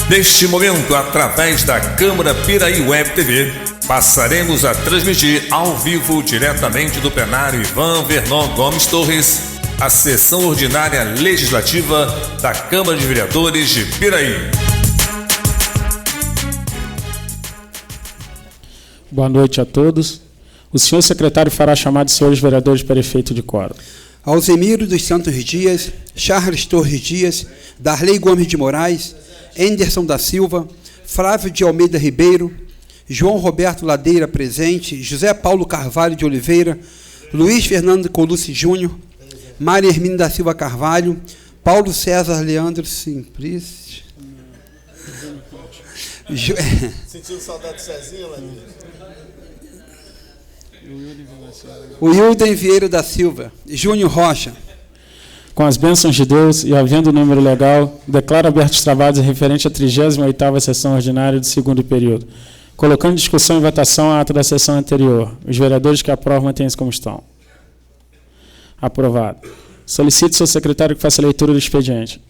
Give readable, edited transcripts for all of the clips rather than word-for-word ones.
Neste momento, através da Câmara Piraí Web TV, passaremos a transmitir ao vivo, diretamente do plenário Ivan Vernon Gomes Torres, a sessão ordinária legislativa da Câmara de Vereadores de Piraí. Boa noite a todos. O senhor secretário fará chamada de senhores vereadores para efeito de quórum. Alzemiro dos Santos Dias, Charles Torres Dias, Darley Gomes de Moraes, Enderson da Silva, Flávio de Almeida Ribeiro, João Roberto Ladeira presente, José Paulo Carvalho de Oliveira, Luiz Fernando Colucci Júnior, Maria Hermínia da Silva Carvalho, Paulo César Leandro Simplício. Sentiu saudade de Cezinha, Ladeira? O Hilden Vieira da Silva, Júnior Rocha. Com as bênçãos de Deus e havendo o número legal, declaro abertos os trabalhos referente à 38ª sessão ordinária do segundo período. Colocando em discussão e votação a ata da sessão anterior. Os vereadores que aprovam mantêm-se como estão. Aprovado. Solicito ao seu secretário que faça a leitura do expediente.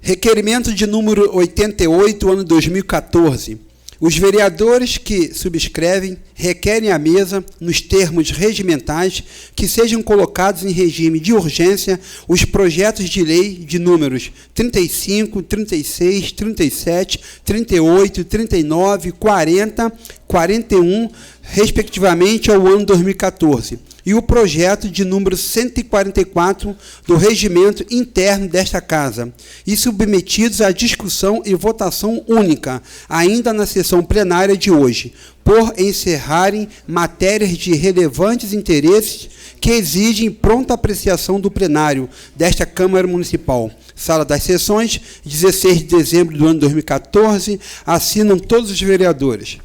Requerimento de número 88, ano 2014. Os vereadores que subscrevem requerem à mesa, nos termos regimentais, que sejam colocados em regime de urgência os projetos de lei de números 35, 36, 37, 38, 39, 40, 41, respectivamente ao ano 2014, e o projeto de número 144 do regimento interno desta Casa, e submetidos à discussão e votação única, ainda na sessão plenária de hoje, por encerrarem matérias de relevantes interesses que exigem pronta apreciação do plenário desta Câmara Municipal. Sala das Sessões, 16 de dezembro do ano 2014, assinam todos os vereadores.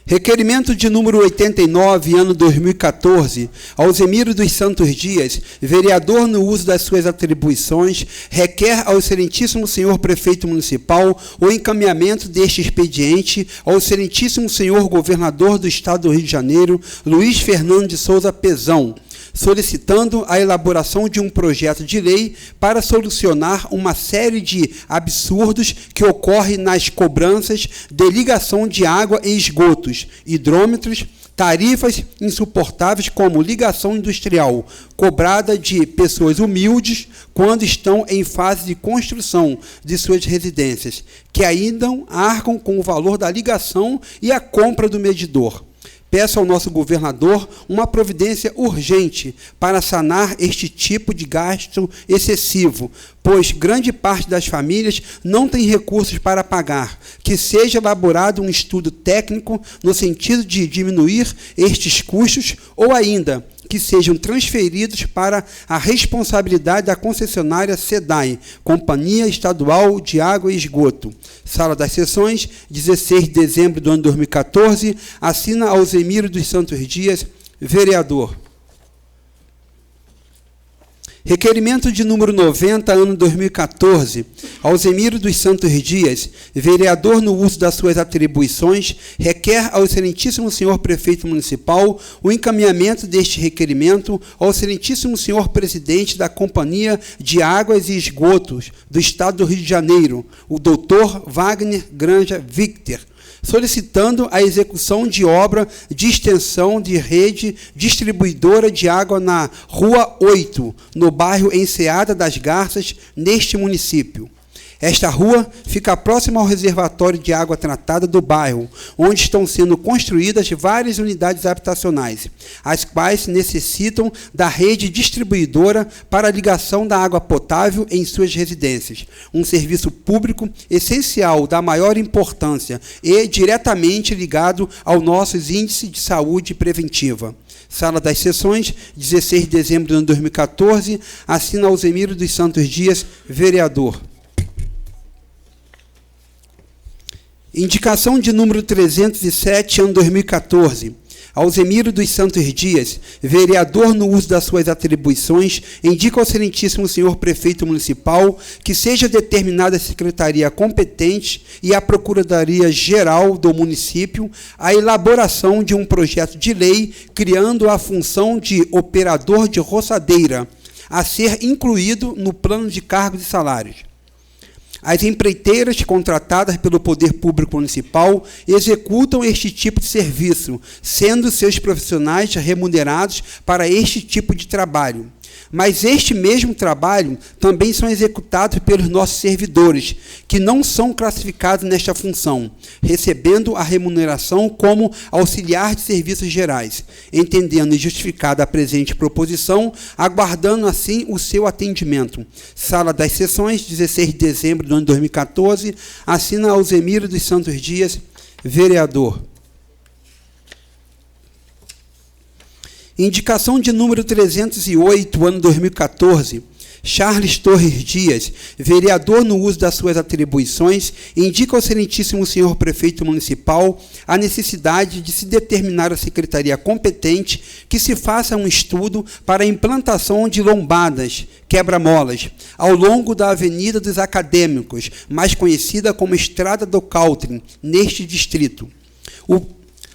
Requerimento de número 89, ano 2014, Alzemiro dos Santos Dias, vereador no uso das suas atribuições, requer ao excelentíssimo senhor prefeito municipal o encaminhamento deste expediente ao excelentíssimo senhor governador do estado do Rio de Janeiro, Luiz Fernando de Souza Pezão, solicitando a elaboração de um projeto de lei para solucionar uma série de absurdos que ocorrem nas cobranças de ligação de água e esgotos, hidrômetros, tarifas insuportáveis como ligação industrial, cobrada de pessoas humildes quando estão em fase de construção de suas residências, que ainda arcam com o valor da ligação e a compra do medidor. Peço ao nosso governador uma providência urgente para sanar este tipo de gasto excessivo, pois grande parte das famílias não tem recursos para pagar, que seja elaborado um estudo técnico no sentido de diminuir estes custos ou ainda que sejam transferidos para a responsabilidade da concessionária SEDAI, Companhia Estadual de Água e Esgoto. Sala das Sessões, 16 de dezembro do ano 2014, assina Alzemiro dos Santos Dias, vereador. Requerimento de número 90, ano 2014, Alzemiro dos Santos Dias, vereador no uso das suas atribuições, requer ao excelentíssimo senhor prefeito municipal o encaminhamento deste requerimento ao excelentíssimo senhor presidente da Companhia de Águas e Esgotos do Estado do Rio de Janeiro, o doutor Wagner Granja Victor, solicitando a execução de obra de extensão de rede distribuidora de água na Rua 8, no bairro Enseada das Garças, neste município. Esta rua fica próxima ao reservatório de água tratada do bairro, onde estão sendo construídas várias unidades habitacionais, as quais necessitam da rede distribuidora para a ligação da água potável em suas residências, um serviço público essencial da maior importância e diretamente ligado ao nosso índice de saúde preventiva. Sala das Sessões, 16 de dezembro de 2014, assina Alzemiro dos Santos Dias, vereador. Indicação de número 307, ano 2014. Alzemiro dos Santos Dias, vereador no uso das suas atribuições, indica ao excelentíssimo senhor prefeito municipal que seja determinada a secretaria competente e a Procuradoria-Geral do município a elaboração de um projeto de lei criando a função de operador de roçadeira, a ser incluído no plano de cargos e salários. As empreiteiras contratadas pelo Poder Público Municipal executam este tipo de serviço, sendo seus profissionais remunerados para este tipo de trabalho. Mas este mesmo trabalho também são executados pelos nossos servidores, que não são classificados nesta função, recebendo a remuneração como auxiliar de serviços gerais, entendendo e justificada a presente proposição, aguardando assim o seu atendimento. Sala das Sessões, 16 de dezembro do ano 2014, assina Alzemiro dos Santos Dias, vereador. Indicação de número 308, ano 2014, Charles Torres Dias, vereador no uso das suas atribuições, indica ao excelentíssimo senhor prefeito municipal a necessidade de se determinar à secretaria competente que se faça um estudo para a implantação de lombadas, quebra-molas, ao longo da Avenida dos Acadêmicos, mais conhecida como Estrada do Caltrim, neste distrito.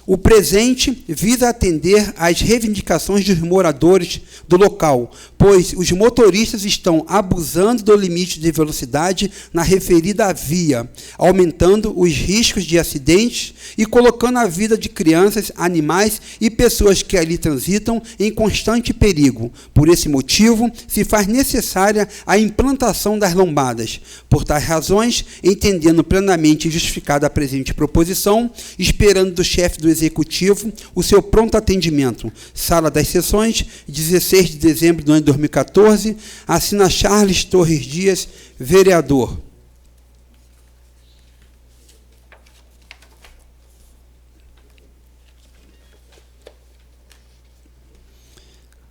O presente visa atender às reivindicações dos moradores do local, pois os motoristas estão abusando do limite de velocidade na referida via, aumentando os riscos de acidentes e colocando a vida de crianças, animais e pessoas que ali transitam em constante perigo. Por esse motivo, se faz necessária a implantação das lombadas. Por tais razões, entendendo plenamente justificada a presente proposição, esperando do chefe do Executivo o seu pronto atendimento. Sala das Sessões, 16 de dezembro do ano de 2014, assina Charles Torres Dias, vereador.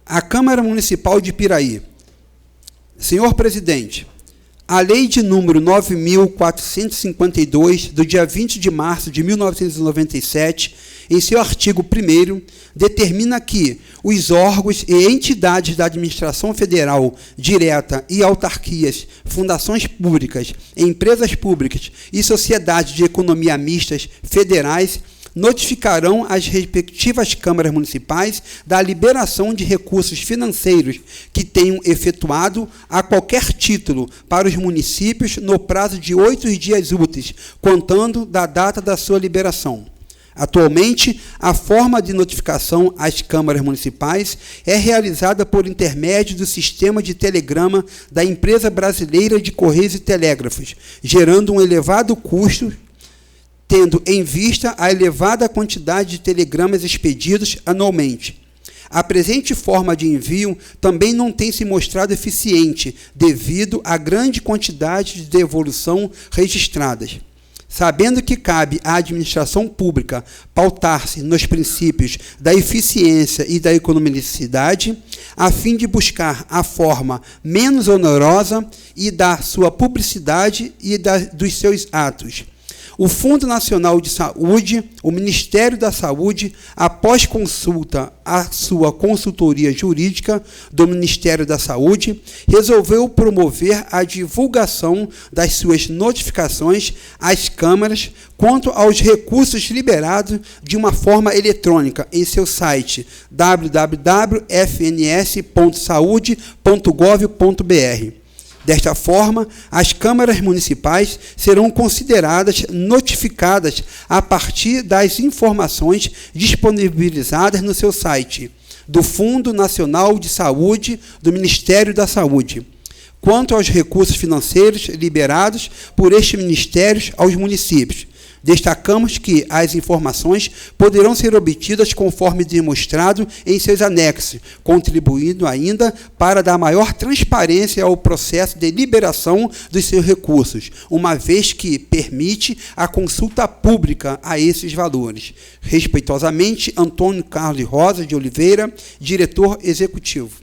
A Câmara Municipal de Piraí. Senhor presidente, a Lei de número 9.452, do dia 20 de março de 1997, em seu artigo 1º, determina que os órgãos e entidades da administração federal direta e autarquias, fundações públicas, empresas públicas e sociedades de economia mistas federais notificarão as respectivas câmaras municipais da liberação de recursos financeiros que tenham efetuado a qualquer título para os municípios no prazo de 8 dias úteis, contando da data da sua liberação. Atualmente, a forma de notificação às câmaras municipais é realizada por intermédio do sistema de telegrama da Empresa Brasileira de Correios e Telégrafos, gerando um elevado custo, tendo em vista a elevada quantidade de telegramas expedidos anualmente. A presente forma de envio também não tem se mostrado eficiente, devido à grande quantidade de devolução registradas. Sabendo que cabe à administração pública pautar-se nos princípios da eficiência e da economicidade, a fim de buscar a forma menos onerosa e da sua publicidade e dos seus atos. O Fundo Nacional de Saúde, o Ministério da Saúde, após consulta à sua consultoria jurídica do Ministério da Saúde, resolveu promover a divulgação das suas notificações às câmaras quanto aos recursos liberados de uma forma eletrônica em seu site www.fns.saude.gov.br. Desta forma, as câmaras municipais serão consideradas notificadas a partir das informações disponibilizadas no seu site do Fundo Nacional de Saúde do Ministério da Saúde, quanto aos recursos financeiros liberados por estes ministérios aos municípios. Destacamos que as informações poderão ser obtidas conforme demonstrado em seus anexos, contribuindo ainda para dar maior transparência ao processo de liberação dos seus recursos, uma vez que permite a consulta pública a esses valores. Respeitosamente, Antônio Carlos Rosa de Oliveira, diretor executivo.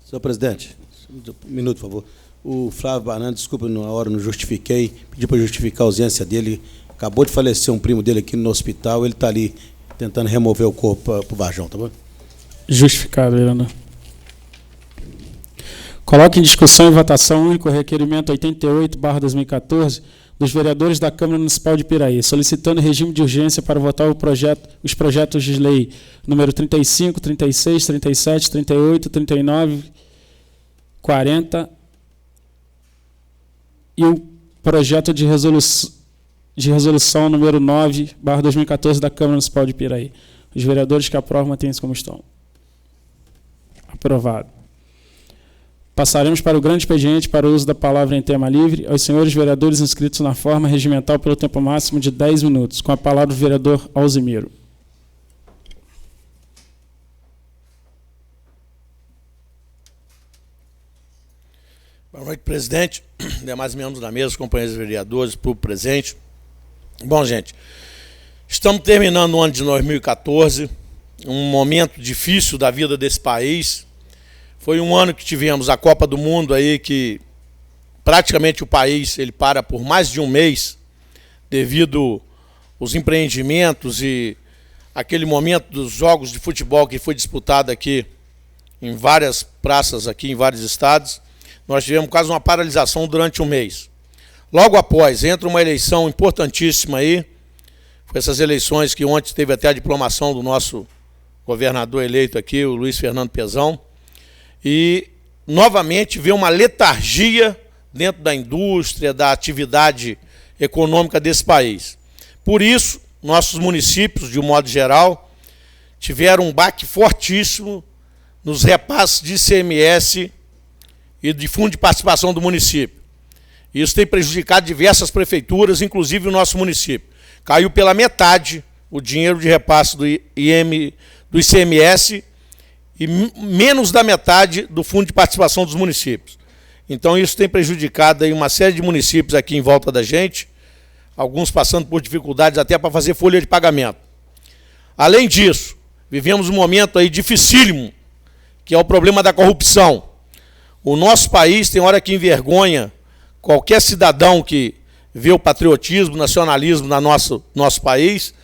Senhor presidente, um minuto, por favor. O Flávio Banana, desculpa, na hora não justifiquei, pedi para justificar a ausência dele. Acabou de falecer um primo dele aqui no hospital, ele está ali tentando remover o corpo para o Varjão, tá bom? Justificado, vereador. Coloque em discussão e votação único o requerimento 88/2014 dos vereadores da Câmara Municipal de Piraí, solicitando regime de urgência para votar os projetos de lei número 35, 36, 37, 38, 39, 40 e o projeto de resolução número 9/2014 da Câmara Municipal de Piraí. Os vereadores que aprovam mantêm-se como estão. Aprovado. Passaremos para o grande expediente para o uso da palavra em tema livre aos senhores vereadores inscritos na forma regimental pelo tempo máximo de 10 minutos. Com a palavra o vereador Alzimiro. Boa noite, presidente, demais membros da mesa, companheiros vereadores, público presente. Bom, gente, estamos terminando o ano de 2014, um momento difícil da vida desse país. Foi um ano que tivemos a Copa do Mundo aí, que praticamente o país ele para por mais de um mês, devido aos empreendimentos e aquele momento dos jogos de futebol que foi disputado aqui em várias praças, aqui em vários estados. Nós tivemos quase uma paralisação durante um mês. Logo após, entra uma eleição importantíssima aí, foi essas eleições que ontem teve até a diplomação do nosso governador eleito aqui, o Luiz Fernando Pezão, e novamente vê uma letargia dentro da indústria, da atividade econômica desse país. Por isso, nossos municípios, de um modo geral, tiveram um baque fortíssimo nos repasses de ICMS e de fundo de participação do município. Isso tem prejudicado diversas prefeituras, inclusive o nosso município. Caiu pela metade o dinheiro de repasse do ICMS e menos da metade do fundo de participação dos municípios. Então isso tem prejudicado aí uma série de municípios aqui em volta da gente, alguns passando por dificuldades até para fazer folha de pagamento. Além disso, vivemos um momento aí dificílimo, que é o problema da corrupção. O nosso país tem hora que envergonha qualquer cidadão que vê o patriotismo, o nacionalismo no nosso país.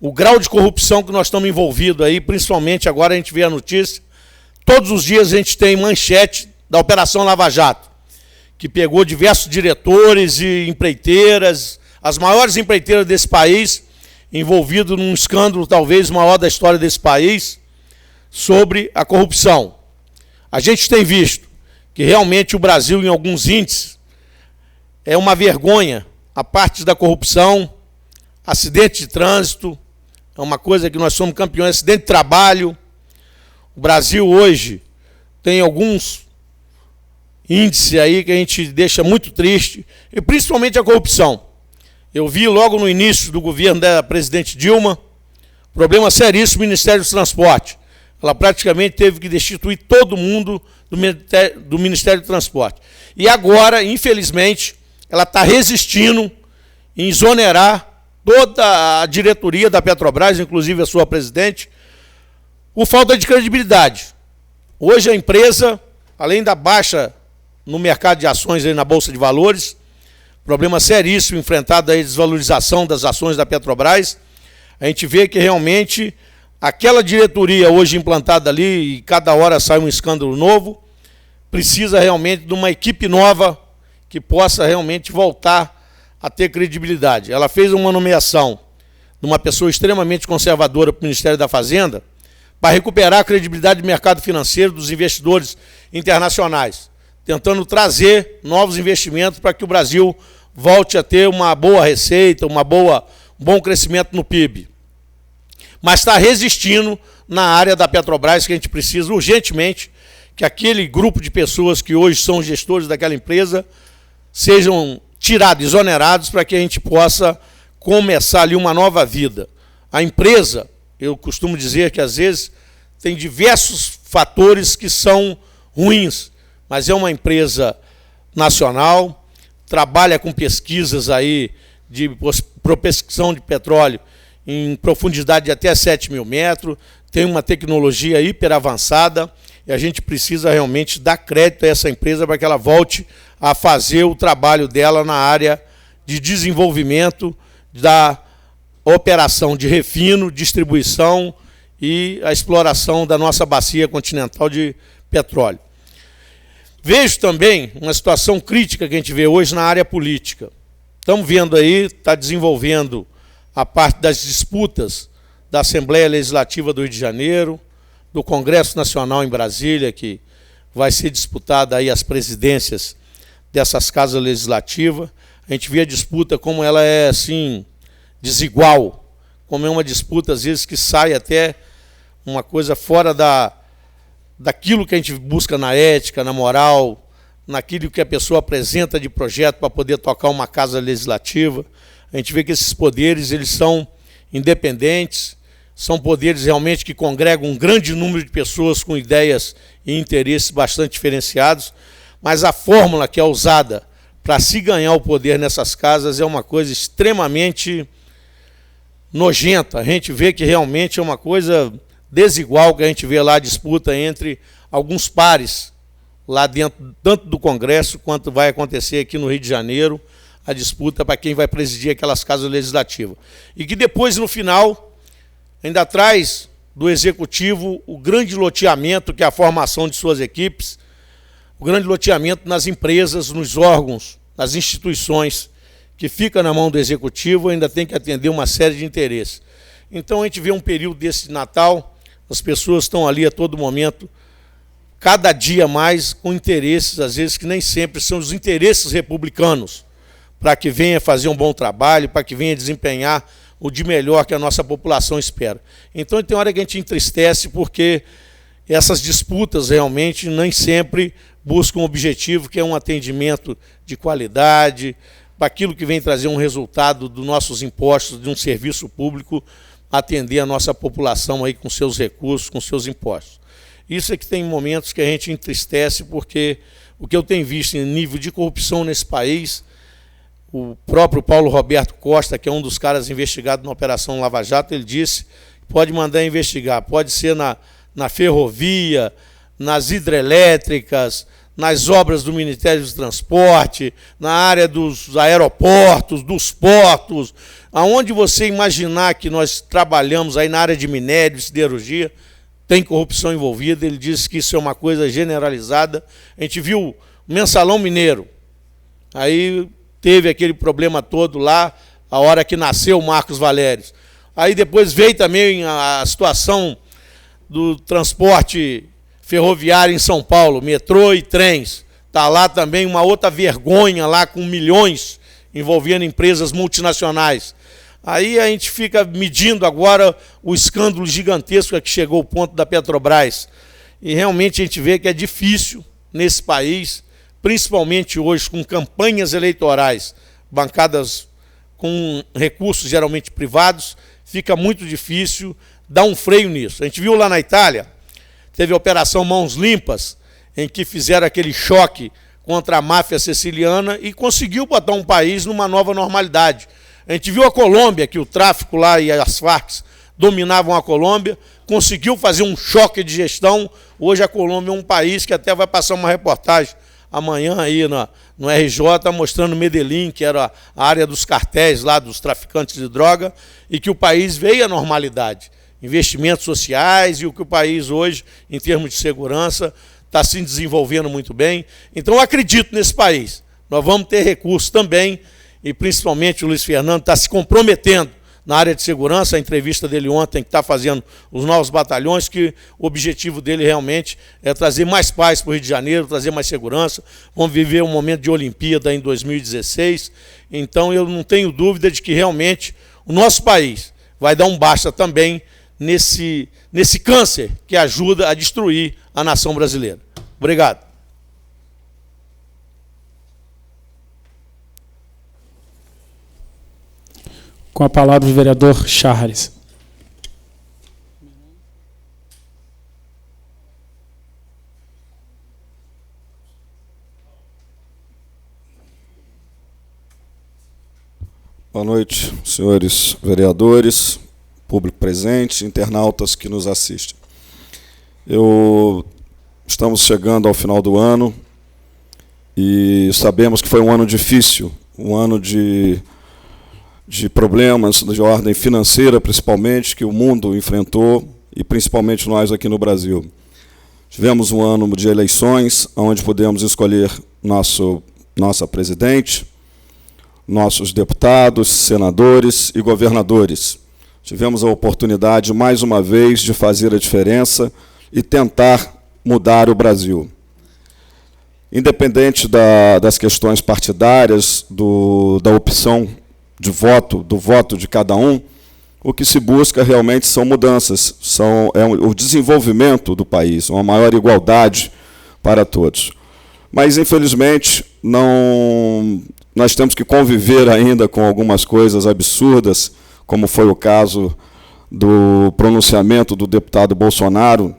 O grau de corrupção que nós estamos envolvidos aí, principalmente agora a gente vê a notícia, todos os dias a gente tem manchete da Operação Lava Jato, que pegou diversos diretores e empreiteiras, as maiores empreiteiras desse país, envolvidos num escândalo talvez maior da história desse país, sobre a corrupção. A gente tem visto que realmente o Brasil, em alguns índices, é uma vergonha, a parte da corrupção, acidente de trânsito, é uma coisa que nós somos campeões, acidente de trabalho. O Brasil hoje tem alguns índices aí que a gente deixa muito triste, e principalmente a corrupção. Eu vi logo no início do governo da presidente Dilma, problema seríssimo no Ministério do Transporte. Ela praticamente teve que destituir todo mundo do Ministério do Transporte. E agora, infelizmente, ela está resistindo em exonerar toda a diretoria da Petrobras, inclusive a sua presidente, por falta de credibilidade. Hoje a empresa, além da baixa no mercado de ações aí na Bolsa de Valores, problema seríssimo enfrentado aí a desvalorização das ações da Petrobras, a gente vê que realmente aquela diretoria hoje implantada ali, e cada hora sai um escândalo novo, precisa realmente de uma equipe nova que possa realmente voltar a ter credibilidade. Ela fez uma nomeação de uma pessoa extremamente conservadora para o Ministério da Fazenda para recuperar a credibilidade do mercado financeiro dos investidores internacionais, tentando trazer novos investimentos para que o Brasil volte a ter uma boa receita, um bom crescimento no PIB. Mas está resistindo na área da Petrobras, que a gente precisa urgentemente que aquele grupo de pessoas que hoje são gestores daquela empresa sejam tirados, exonerados, para que a gente possa começar ali uma nova vida. A empresa, eu costumo dizer que às vezes tem diversos fatores que são ruins, mas é uma empresa nacional, trabalha com pesquisas aí de prospecção de petróleo em profundidade de até 7 mil metros, tem uma tecnologia hiper avançada, e a gente precisa realmente dar crédito a essa empresa para que ela volte a fazer o trabalho dela na área de desenvolvimento da operação de refino, distribuição e a exploração da nossa bacia continental de petróleo. Vejo também uma situação crítica que a gente vê hoje na área política. estamos vendo aí, está desenvolvendo a parte das disputas da Assembleia Legislativa do Rio de Janeiro, do Congresso Nacional em Brasília, que vai ser disputada aí as presidências dessas casas legislativas. A gente vê a disputa como ela é assim desigual, como é uma disputa às vezes que sai até uma coisa fora daquilo que a gente busca na ética, na moral, naquilo que a pessoa apresenta de projeto para poder tocar uma casa legislativa. A gente vê que esses poderes eles são independentes, são poderes realmente que congregam um grande número de pessoas com ideias e interesses bastante diferenciados, mas a fórmula que é usada para se ganhar o poder nessas casas é uma coisa extremamente nojenta. A gente vê que realmente é uma coisa desigual, que a gente vê lá a disputa entre alguns pares, lá dentro, tanto do Congresso quanto vai acontecer aqui no Rio de Janeiro, a disputa para quem vai presidir aquelas casas legislativas. E que depois, no final, ainda traz do Executivo o grande loteamento, que é a formação de suas equipes, o grande loteamento nas empresas, nos órgãos, nas instituições, que fica na mão do Executivo, ainda tem que atender uma série de interesses. Então, a gente vê um período desse de Natal, as pessoas estão ali a todo momento, cada dia mais com interesses, às vezes, que nem sempre são os interesses republicanos, para que venha fazer um bom trabalho, para que venha desempenhar o de melhor que a nossa população espera. Então, tem hora que a gente entristece, porque essas disputas realmente nem sempre buscam um objetivo, que é um atendimento de qualidade, para aquilo que vem trazer um resultado dos nossos impostos, de um serviço público, atender a nossa população aí com seus recursos, com seus impostos. Isso é que tem momentos que a gente entristece, porque o que eu tenho visto em nível de corrupção nesse país, o próprio Paulo Roberto Costa, que é um dos caras investigados na Operação Lava Jato, ele disse, pode mandar investigar, pode ser na ferrovia, nas hidrelétricas, nas obras do Ministério do Transporte, na área dos aeroportos, dos portos, aonde você imaginar que nós trabalhamos aí na área de minério, siderurgia, tem corrupção envolvida. Ele disse que isso é uma coisa generalizada. A gente viu o Mensalão Mineiro, aí teve aquele problema todo lá, a hora que nasceu o Marcos Valérios. Aí depois veio também a situação do transporte ferroviário em São Paulo, metrô e trens. Está lá também uma outra vergonha, lá com milhões, envolvendo empresas multinacionais. Aí a gente fica medindo agora o escândalo gigantesco a que chegou o ponto da Petrobras. E realmente a gente vê que é difícil nesse país, principalmente hoje com campanhas eleitorais bancadas com recursos geralmente privados, fica muito difícil dar um freio nisso. A gente viu lá na Itália, teve a Operação Mãos Limpas, em que fizeram aquele choque contra a máfia siciliana e conseguiu botar um país numa nova normalidade. A gente viu a Colômbia, que o tráfico lá e as Farc dominavam a Colômbia, conseguiu fazer um choque de gestão. Hoje a Colômbia é um país que até vai passar uma reportagem amanhã aí no RJ, mostrando Medellín, que era a área dos cartéis lá, dos traficantes de droga, e que o país veio à normalidade. Investimentos sociais e o que o país hoje, em termos de segurança, está se desenvolvendo muito bem. Então, eu acredito nesse país. Nós vamos ter recursos também, e principalmente o Luiz Fernando está se comprometendo na área de segurança, a entrevista dele ontem, que está fazendo os novos batalhões, que o objetivo dele realmente é trazer mais paz para o Rio de Janeiro, trazer mais segurança. Vamos viver um momento de Olimpíada em 2016, então eu não tenho dúvida de que realmente o nosso país vai dar um basta também nesse câncer que ajuda a destruir a nação brasileira. Obrigado. Com a palavra o vereador Charles. Boa noite, senhores vereadores, público presente, internautas que nos assistem. Estamos chegando ao final do ano e sabemos que foi um ano difícil, um ano de problemas de ordem financeira, principalmente, que o mundo enfrentou, e principalmente nós aqui no Brasil. Tivemos um ano de eleições, onde pudemos escolher nossa presidente, nossos deputados, senadores e governadores. Tivemos a oportunidade, mais uma vez, de fazer a diferença e tentar mudar o Brasil. Independente das questões partidárias, da opção de voto, do voto de cada um, o que se busca realmente são mudanças, o desenvolvimento do país, uma maior igualdade para todos. Mas, infelizmente, nós temos que conviver ainda com algumas coisas absurdas, como foi o caso do pronunciamento do deputado Bolsonaro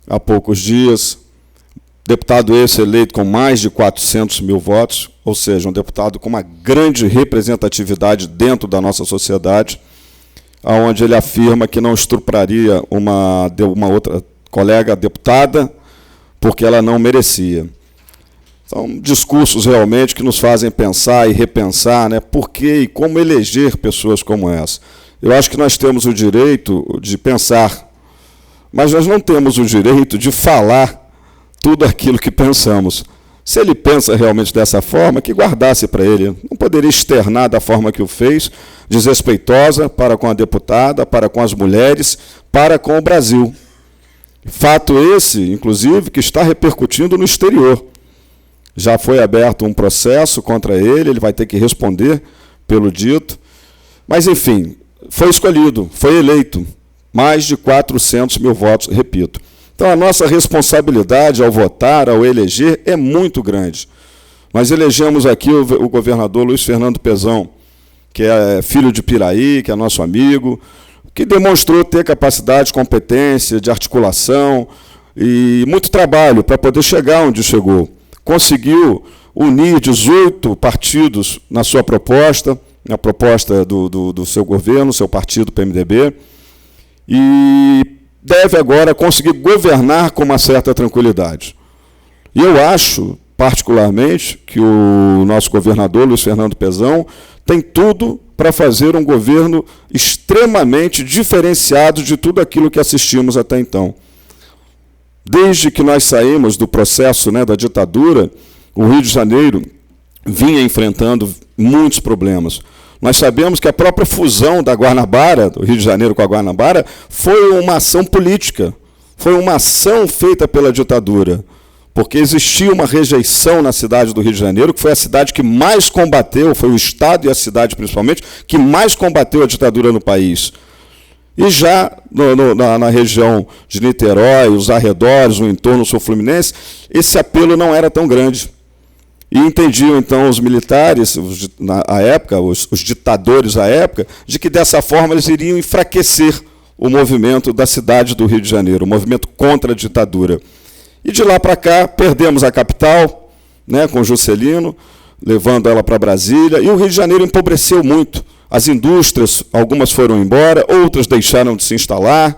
há poucos dias, deputado esse eleito com mais de 400 mil votos, ou seja, um deputado com uma grande representatividade dentro da nossa sociedade, onde ele afirma que não estupraria uma outra colega deputada porque ela não merecia. São discursos realmente que nos fazem pensar e repensar, né, por que e como eleger pessoas como essa. Eu acho que nós temos o direito de pensar, mas nós não temos o direito de falar tudo aquilo que pensamos. Se ele pensa realmente dessa forma, que guardasse para ele. Não poderia externar da forma que o fez, desrespeitosa para com a deputada, para com as mulheres, para com o Brasil. Fato esse, inclusive, que está repercutindo no exterior. Já foi aberto um processo contra ele, ele vai ter que responder pelo dito. Mas, enfim, foi escolhido, foi eleito. Mais de 400 mil votos, repito. Então, a nossa responsabilidade ao votar, ao eleger, é muito grande. Nós elegemos aqui o governador Luiz Fernando Pezão, que é filho de Piraí, que é nosso amigo, que demonstrou ter capacidade, competência, de articulação e muito trabalho para poder chegar onde chegou. Conseguiu unir 18 partidos na sua proposta, na proposta do seu governo, seu partido, PMDB, e deve agora conseguir governar com uma certa tranquilidade. E eu acho, particularmente, que o nosso governador, Luiz Fernando Pezão, tem tudo para fazer um governo extremamente diferenciado de tudo aquilo que assistimos até então. Desde que nós saímos do processo, né, da ditadura, o Rio de Janeiro vinha enfrentando muitos problemas. Nós sabemos que a própria fusão da Guanabara, do Rio de Janeiro com a Guanabara, foi uma ação política, foi uma ação feita pela ditadura, porque existia uma rejeição na cidade do Rio de Janeiro, que foi a cidade que mais combateu, foi o Estado e a cidade principalmente, que mais combateu a ditadura no país. E já na região de Niterói, os arredores, o entorno sul-fluminense, esse apelo não era tão grande. E entendiam, então, os militares, na época, os ditadores à época, de que dessa forma eles iriam enfraquecer o movimento da cidade do Rio de Janeiro, o movimento contra a ditadura. E de lá para cá, perdemos a capital, né, com Juscelino, levando ela para Brasília, e o Rio de Janeiro empobreceu muito. As indústrias, algumas foram embora, outras deixaram de se instalar,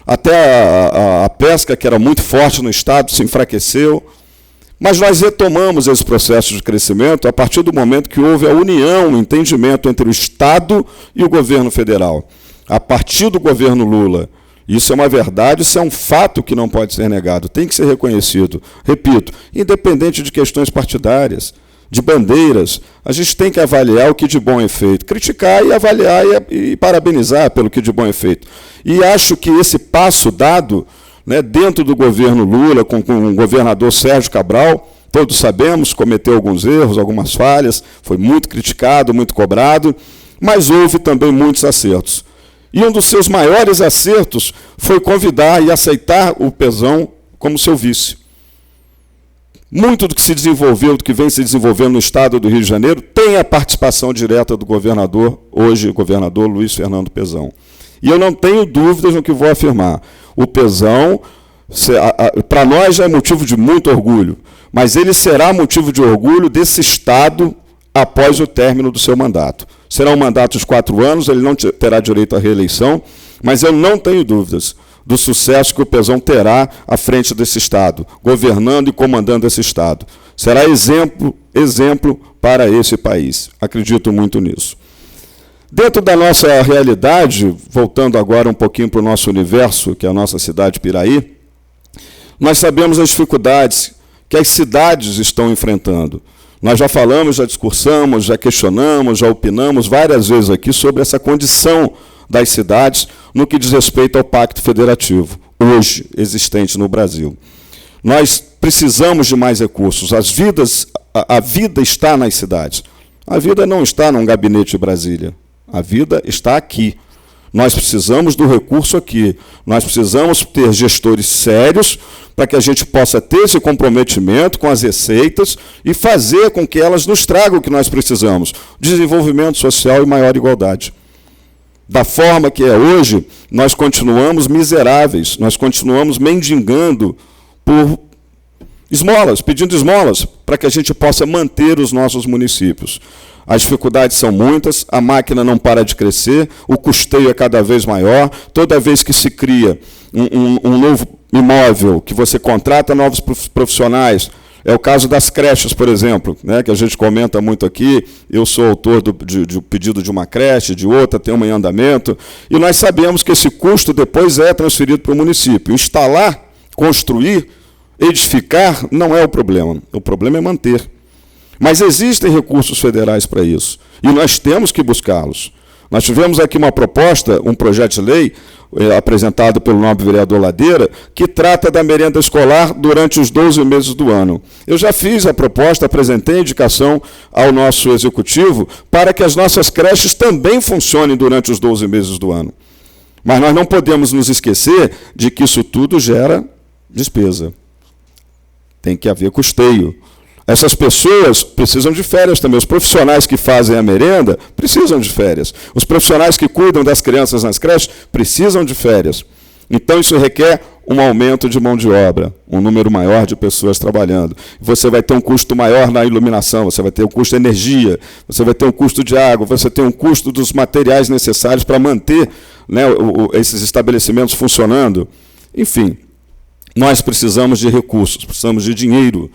até a pesca, que era muito forte no Estado, se enfraqueceu. Mas nós retomamos esse processo de crescimento a partir do momento que houve a união, o entendimento entre o Estado e o governo federal. A partir do governo Lula. Isso é uma verdade, isso é um fato que não pode ser negado, tem que ser reconhecido. Repito, independente de questões partidárias, de bandeiras, a gente tem que avaliar o que de bom é feito, criticar e avaliar e parabenizar pelo que de bom é feito. E acho que esse passo dado, né, dentro do governo Lula, com o governador Sérgio Cabral, todos sabemos, cometeu alguns erros, algumas falhas, foi muito criticado, muito cobrado, mas houve também muitos acertos. E um dos seus maiores acertos foi convidar e aceitar o Pezão como seu vice. Muito do que se desenvolveu, do que vem se desenvolvendo no estado do Rio de Janeiro, tem a participação direta do governador, hoje o governador Luiz Fernando Pezão. E eu não tenho dúvidas no que vou afirmar. O Pezão, para nós, já é motivo de muito orgulho, mas ele será motivo de orgulho desse Estado após o término do seu mandato. Será um mandato de 4 anos, ele não terá direito à reeleição, mas eu não tenho dúvidas do sucesso que o Pezão terá à frente desse Estado, governando e comandando esse Estado. Será exemplo para esse país. Acredito muito nisso. Dentro da nossa realidade, voltando agora um pouquinho para o nosso universo, que é a nossa cidade Piraí, nós sabemos as dificuldades que as cidades estão enfrentando. Nós já falamos, já discursamos, já questionamos, já opinamos várias vezes aqui sobre essa condição das cidades no que diz respeito ao Pacto Federativo, hoje existente no Brasil. Nós precisamos de mais recursos. A vida está nas cidades. A vida não está num gabinete de Brasília. A vida está aqui. Nós precisamos do recurso aqui. Nós precisamos ter gestores sérios para que a gente possa ter esse comprometimento com as receitas e fazer com que elas nos tragam o que nós precisamos: desenvolvimento social e maior igualdade. Da forma que é hoje, nós continuamos miseráveis, nós continuamos mendigando por esmolas, pedindo esmolas, para que a gente possa manter os nossos municípios. As dificuldades são muitas, a máquina não para de crescer, o custeio é cada vez maior. Toda vez que se cria um novo imóvel, que você contrata novos profissionais, é o caso das creches, por exemplo, né, que a gente comenta muito aqui. Eu sou autor de pedido de uma creche, de outra, tem uma em andamento, e nós sabemos que esse custo depois é transferido para o município. Instalar, construir, edificar não é o problema é manter. Mas existem recursos federais para isso, e nós temos que buscá-los. Nós tivemos aqui uma proposta, um projeto de lei, apresentado pelo nobre vereador Ladeira, que trata da merenda escolar durante os 12 meses do ano. Eu já fiz a proposta, apresentei a indicação ao nosso executivo para que as nossas creches também funcionem durante os 12 meses do ano. Mas nós não podemos nos esquecer de que isso tudo gera despesa. Tem que haver custeio. Essas pessoas precisam de férias também. Os profissionais que fazem a merenda precisam de férias. Os profissionais que cuidam das crianças nas creches precisam de férias. Então, isso requer um aumento de mão de obra, um número maior de pessoas trabalhando. Você vai ter um custo maior na iluminação, você vai ter um custo de energia, você vai ter um custo de água, você tem um custo dos materiais necessários para manter, né, esses estabelecimentos funcionando. Enfim, nós precisamos de recursos, precisamos de dinheiro.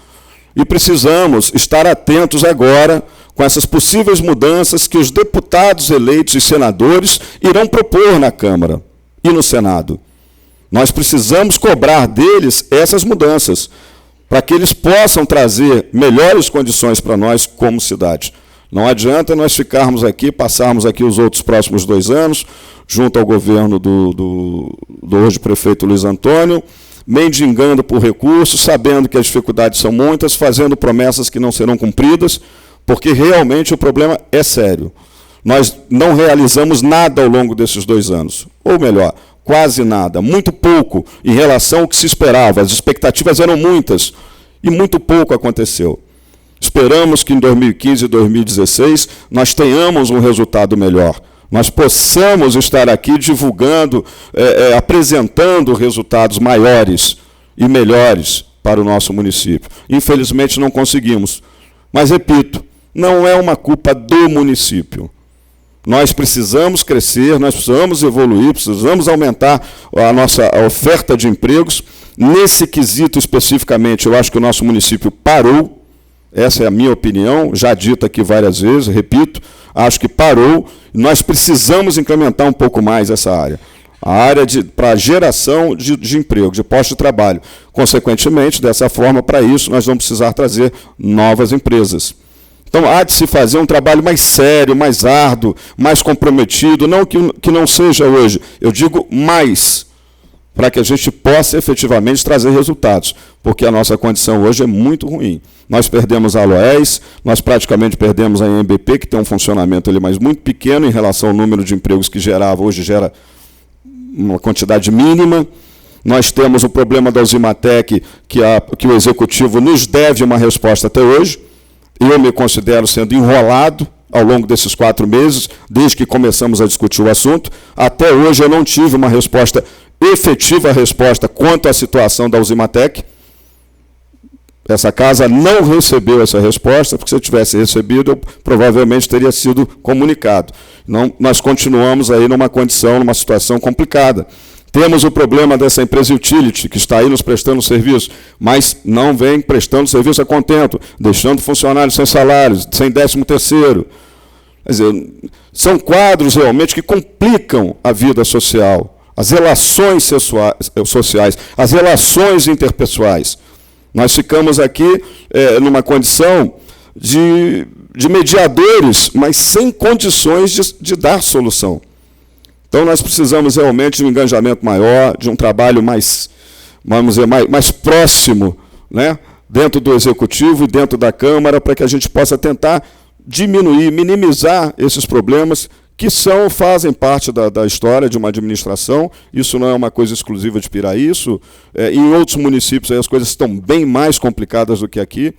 E precisamos estar atentos agora com essas possíveis mudanças que os deputados eleitos e senadores irão propor na Câmara e no Senado. Nós precisamos cobrar deles essas mudanças, para que eles possam trazer melhores condições para nós como cidade. Não adianta nós ficarmos aqui, passarmos aqui os outros próximos 2 anos, junto ao governo do hoje prefeito Luiz Antônio, mendigando por recursos, sabendo que as dificuldades são muitas, fazendo promessas que não serão cumpridas, porque realmente o problema é sério. Nós não realizamos nada ao longo desses 2 anos, ou melhor, quase nada, muito pouco em relação ao que se esperava. As expectativas eram muitas e muito pouco aconteceu. Esperamos que em 2015 e 2016 nós tenhamos um resultado melhor. Nós possamos estar aqui divulgando, apresentando resultados maiores e melhores para o nosso município. Infelizmente não conseguimos. Mas, repito, não é uma culpa do município. Nós precisamos crescer, nós precisamos evoluir, precisamos aumentar a nossa oferta de empregos. Nesse quesito especificamente, eu acho que o nosso município parou. Essa é a minha opinião, já dita aqui várias vezes, repito, acho que parou. Nós precisamos incrementar um pouco mais essa área. A área para geração de emprego, de postos de trabalho. Consequentemente, dessa forma, para isso, nós vamos precisar trazer novas empresas. Então, há de se fazer um trabalho mais sério, mais árduo, mais comprometido, não que não seja hoje, eu digo mais, para que a gente possa efetivamente trazer resultados, porque a nossa condição hoje é muito ruim. Nós perdemos a Aloés, nós praticamente perdemos a IMBP, que tem um funcionamento ali, mas muito pequeno em relação ao número de empregos que gerava, hoje gera uma quantidade mínima. Nós temos o problema da Uzimatec, que o Executivo nos deve uma resposta até hoje. Eu me considero sendo enrolado ao longo desses 4 meses, desde que começamos a discutir o assunto. Até hoje eu não tive uma resposta efetiva quanto à situação da Uzimatec. Essa casa não recebeu essa resposta, porque se eu tivesse recebido, eu provavelmente teria sido comunicado. Não, nós continuamos aí numa situação complicada. Temos o problema dessa empresa Utility, que está aí nos prestando serviço, mas não vem prestando serviço a contento, deixando funcionários sem salários, sem 13º. Quer dizer, são quadros realmente que complicam a vida social, as relações sociais, as relações interpessoais. Nós ficamos aqui numa condição de mediadores, mas sem condições de dar solução. Então, nós precisamos realmente de um engajamento maior, de um trabalho mais, vamos dizer, mais próximo, né, dentro do Executivo e dentro da Câmara, para que a gente possa tentar diminuir, minimizar esses problemas que fazem parte da história de uma administração. Isso não é uma coisa exclusiva de Piraí, em outros municípios aí as coisas estão bem mais complicadas do que aqui.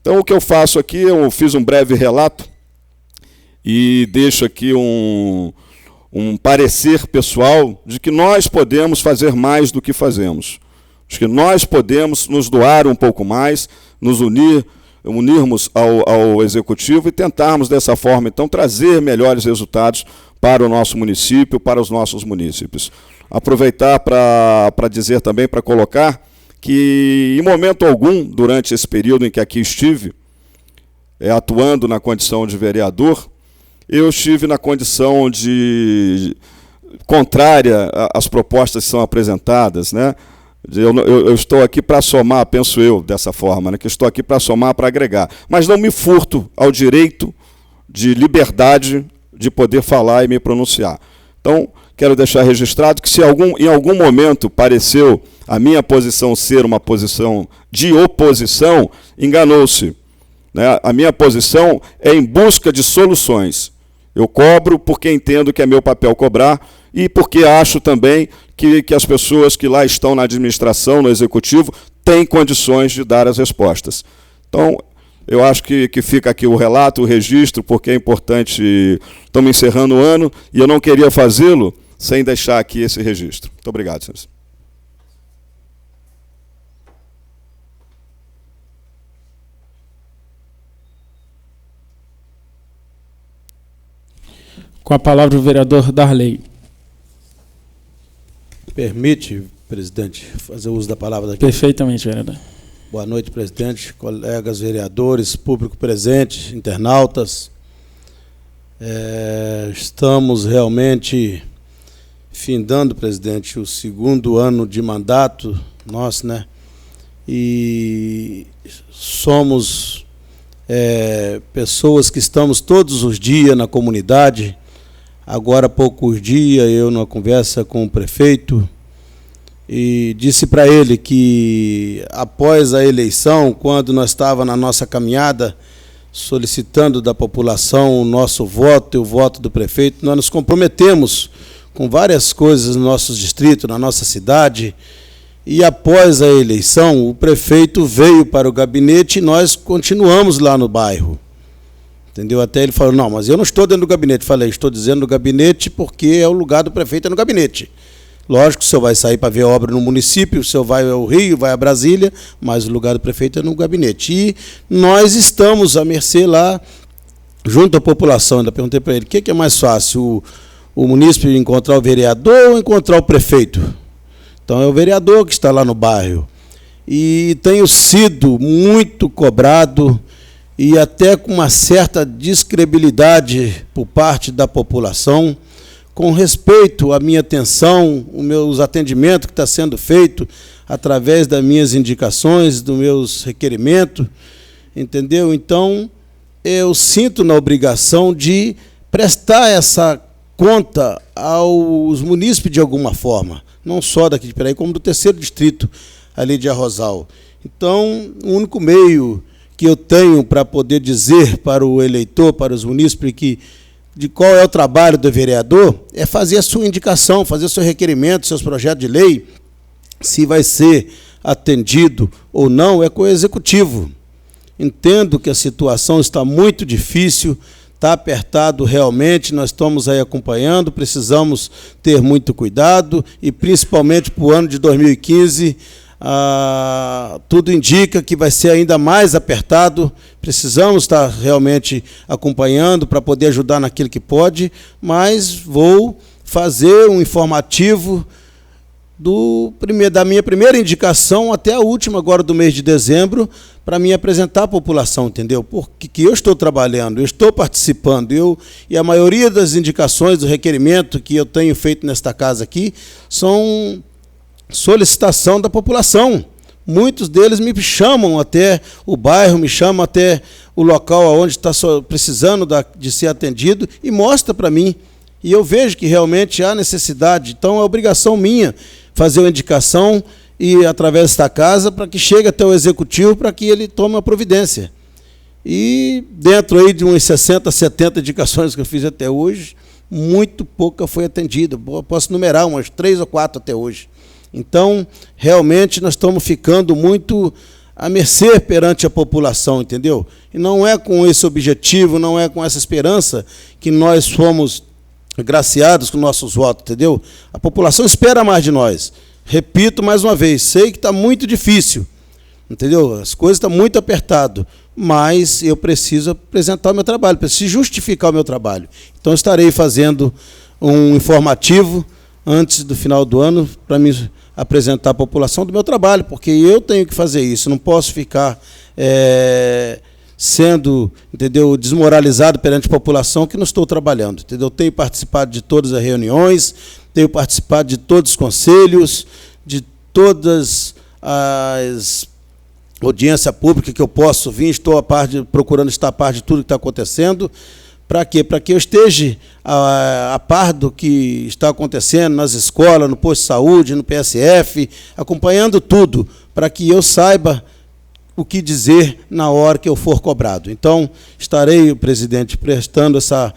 Então, o que eu faço aqui, eu fiz um breve relato e deixo aqui um parecer pessoal de que nós podemos fazer mais do que fazemos. Acho que nós podemos nos doar um pouco mais, nos unirmos ao Executivo e tentarmos, dessa forma, então, trazer melhores resultados para o nosso município, para os nossos munícipes. Aproveitar para dizer também, para colocar, que, em momento algum, durante esse período em que aqui estive, atuando na condição de vereador, eu estive na condição contrária às propostas que são apresentadas, né? Eu estou aqui para somar, penso eu, dessa forma, né? Que estou aqui para somar, para agregar. Mas não me furto ao direito de liberdade de poder falar e me pronunciar. Então, quero deixar registrado que se em algum momento pareceu a minha posição ser uma posição de oposição, enganou-se, né? A minha posição é em busca de soluções. Eu cobro porque entendo que é meu papel cobrar e porque acho também que as pessoas que lá estão na administração, no Executivo, têm condições de dar as respostas. Então, eu acho que fica aqui o relato, o registro, porque é importante. Estamos encerrando o ano e eu não queria fazê-lo sem deixar aqui esse registro. Muito obrigado, senhores. Com a palavra o vereador Darley. Permite, presidente, fazer uso da palavra daqui? Perfeitamente, vereador. Boa noite, presidente, colegas vereadores, público presente, internautas. Estamos realmente findando, presidente, o segundo ano de mandato nosso, né? E somos pessoas que estamos todos os dias na comunidade. Agora, há poucos dias, eu, numa conversa com o prefeito, e disse para ele que, após a eleição, quando nós estávamos na nossa caminhada, solicitando da população o nosso voto e o voto do prefeito, nós nos comprometemos com várias coisas no nosso distrito, na nossa cidade, e após a eleição, o prefeito veio para o gabinete e nós continuamos lá no bairro. Entendeu? Até ele falou, não, mas eu não estou dentro do gabinete. Falei, estou dizendo no gabinete porque é o lugar do prefeito, é no gabinete. Lógico que o senhor vai sair para ver obra no município, o senhor vai ao Rio, vai a Brasília, mas o lugar do prefeito é no gabinete. E nós estamos à mercê lá, junto à população. Ainda perguntei para ele, o que é mais fácil, o munícipe encontrar o vereador ou encontrar o prefeito? Então é o vereador que está lá no bairro. E tenho sido muito cobrado e até com uma certa descredibilidade por parte da população, com respeito à minha atenção, os meus atendimentos que está sendo feito através das minhas indicações, dos meus requerimentos, entendeu? Então, eu sinto na obrigação de prestar essa conta aos munícipes de alguma forma, não só daqui de Piraí, como do 3º distrito, ali de Arrozal. Então, o único meio que eu tenho para poder dizer para o eleitor, para os munícipes, de qual é o trabalho do vereador, é fazer a sua indicação, fazer o seu requerimento, seus projetos de lei, se vai ser atendido ou não, é com o Executivo. Entendo que a situação está muito difícil, está apertado realmente, nós estamos aí acompanhando, precisamos ter muito cuidado, e principalmente para o ano de 2015, tudo indica que vai ser ainda mais apertado. Precisamos estar realmente acompanhando para poder ajudar naquilo que pode, mas vou fazer um informativo da minha primeira indicação até a última, agora do mês de dezembro, para me apresentar à população, entendeu? Porque eu estou trabalhando, eu estou participando, e a maioria das indicações do requerimento que eu tenho feito nesta casa aqui são solicitação da população, muitos deles me chamam até o bairro, me chamam até o local onde está precisando de ser atendido e mostra para mim. E eu vejo que realmente há necessidade. Então, é obrigação minha fazer uma indicação e através desta casa para que chegue até o executivo para que ele tome uma providência. E dentro aí de umas 60, 70 indicações que eu fiz até hoje, muito pouca foi atendida. Posso numerar umas 3 ou 4 até hoje. Então, realmente, nós estamos ficando muito à mercê perante a população, entendeu? E não é com esse objetivo, não é com essa esperança que nós fomos agraciados com nossos votos, entendeu? A população espera mais de nós. Repito mais uma vez, sei que está muito difícil, entendeu? As coisas estão muito apertadas, mas eu preciso apresentar o meu trabalho, preciso justificar o meu trabalho. Então, estarei fazendo um informativo antes do final do ano para me apresentar à população do meu trabalho, porque eu tenho que fazer isso, não posso ficar sendo, entendeu, desmoralizado perante a população que não estou trabalhando, entendeu? Tenho participado de todas as reuniões, tenho participado de todos os conselhos, de todas as audiência pública que eu posso vir, estou procurando estar a par de tudo que está acontecendo. Para quê? Para que eu esteja a par do que está acontecendo nas escolas, no posto de saúde, no PSF, acompanhando tudo, para que eu saiba o que dizer na hora que eu for cobrado. Então, estarei, presidente, prestando essa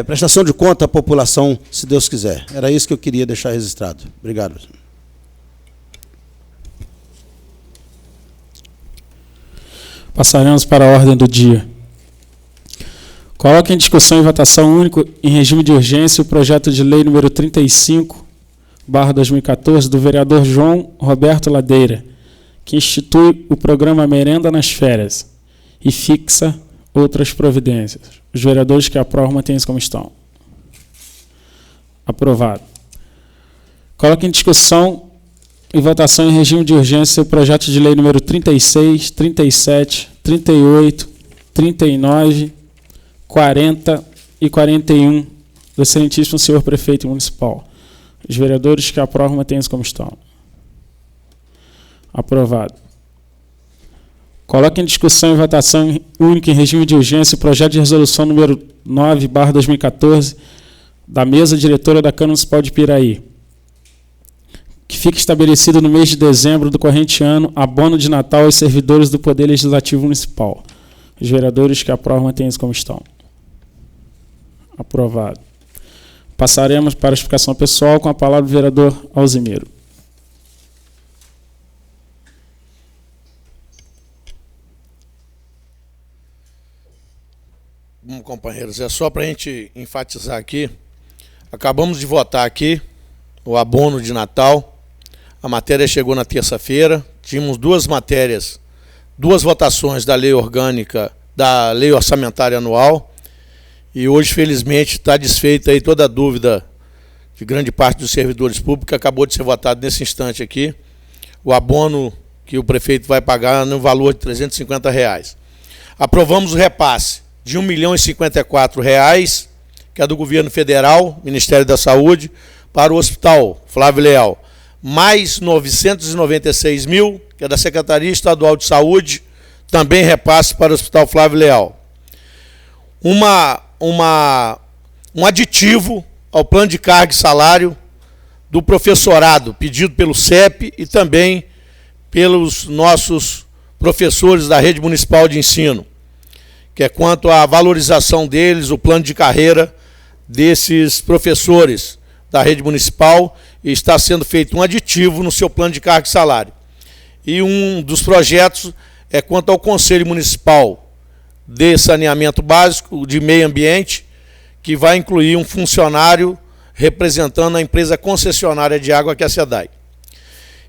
prestação de conta à população, se Deus quiser. Era isso que eu queria deixar registrado. Obrigado. Passaremos para a ordem do dia. Coloque em discussão e votação único em regime de urgência o projeto de lei número 35/2014 do vereador João Roberto Ladeira, que institui o programa Merenda nas Férias e fixa outras providências. Os vereadores que aprovam mantêm-se como estão. Aprovado. Coloque em discussão e votação em regime de urgência o projeto de lei número 36, 37, 38, 39, 40 e 41 do excelentíssimo senhor prefeito municipal. Os vereadores que aprovam mantêm-se como estão. Aprovado. Coloque em discussão e votação única em regime de urgência o projeto de resolução número 9/2014 da mesa diretora da Câmara Municipal de Piraí, que fica estabelecido no mês de dezembro do corrente ano abono de Natal aos servidores do Poder Legislativo Municipal. Os vereadores que aprovam mantêm-se como estão. Aprovado. Passaremos para a explicação pessoal com a palavra do vereador Alzimiro. Bom, companheiros, é só para a gente enfatizar aqui. Acabamos de votar aqui o abono de Natal. A matéria chegou na terça-feira. Tínhamos duas matérias, duas votações da lei orgânica, da lei orçamentária anual. E hoje, felizmente, está desfeita aí toda a dúvida de grande parte dos servidores públicos. Acabou de ser votado nesse instante aqui o abono que o prefeito vai pagar no valor de R$ 350. Aprovamos o repasse de R$ 1.054, que é do governo federal, Ministério da Saúde, para o Hospital Flávio Leal. Mais R$ 996 mil, que é da Secretaria Estadual de Saúde, também repasse para o Hospital Flávio Leal. Um aditivo ao plano de carga e salário do professorado, pedido pelo CEP e também pelos nossos professores da rede municipal de ensino, que é quanto à valorização deles, o plano de carreira desses professores da rede municipal, e está sendo feito um aditivo no seu plano de carga e salário. E um dos projetos é quanto ao Conselho Municipal de Saneamento Básico, de Meio Ambiente, que vai incluir um funcionário representando a empresa concessionária de água, que é a SEDAI.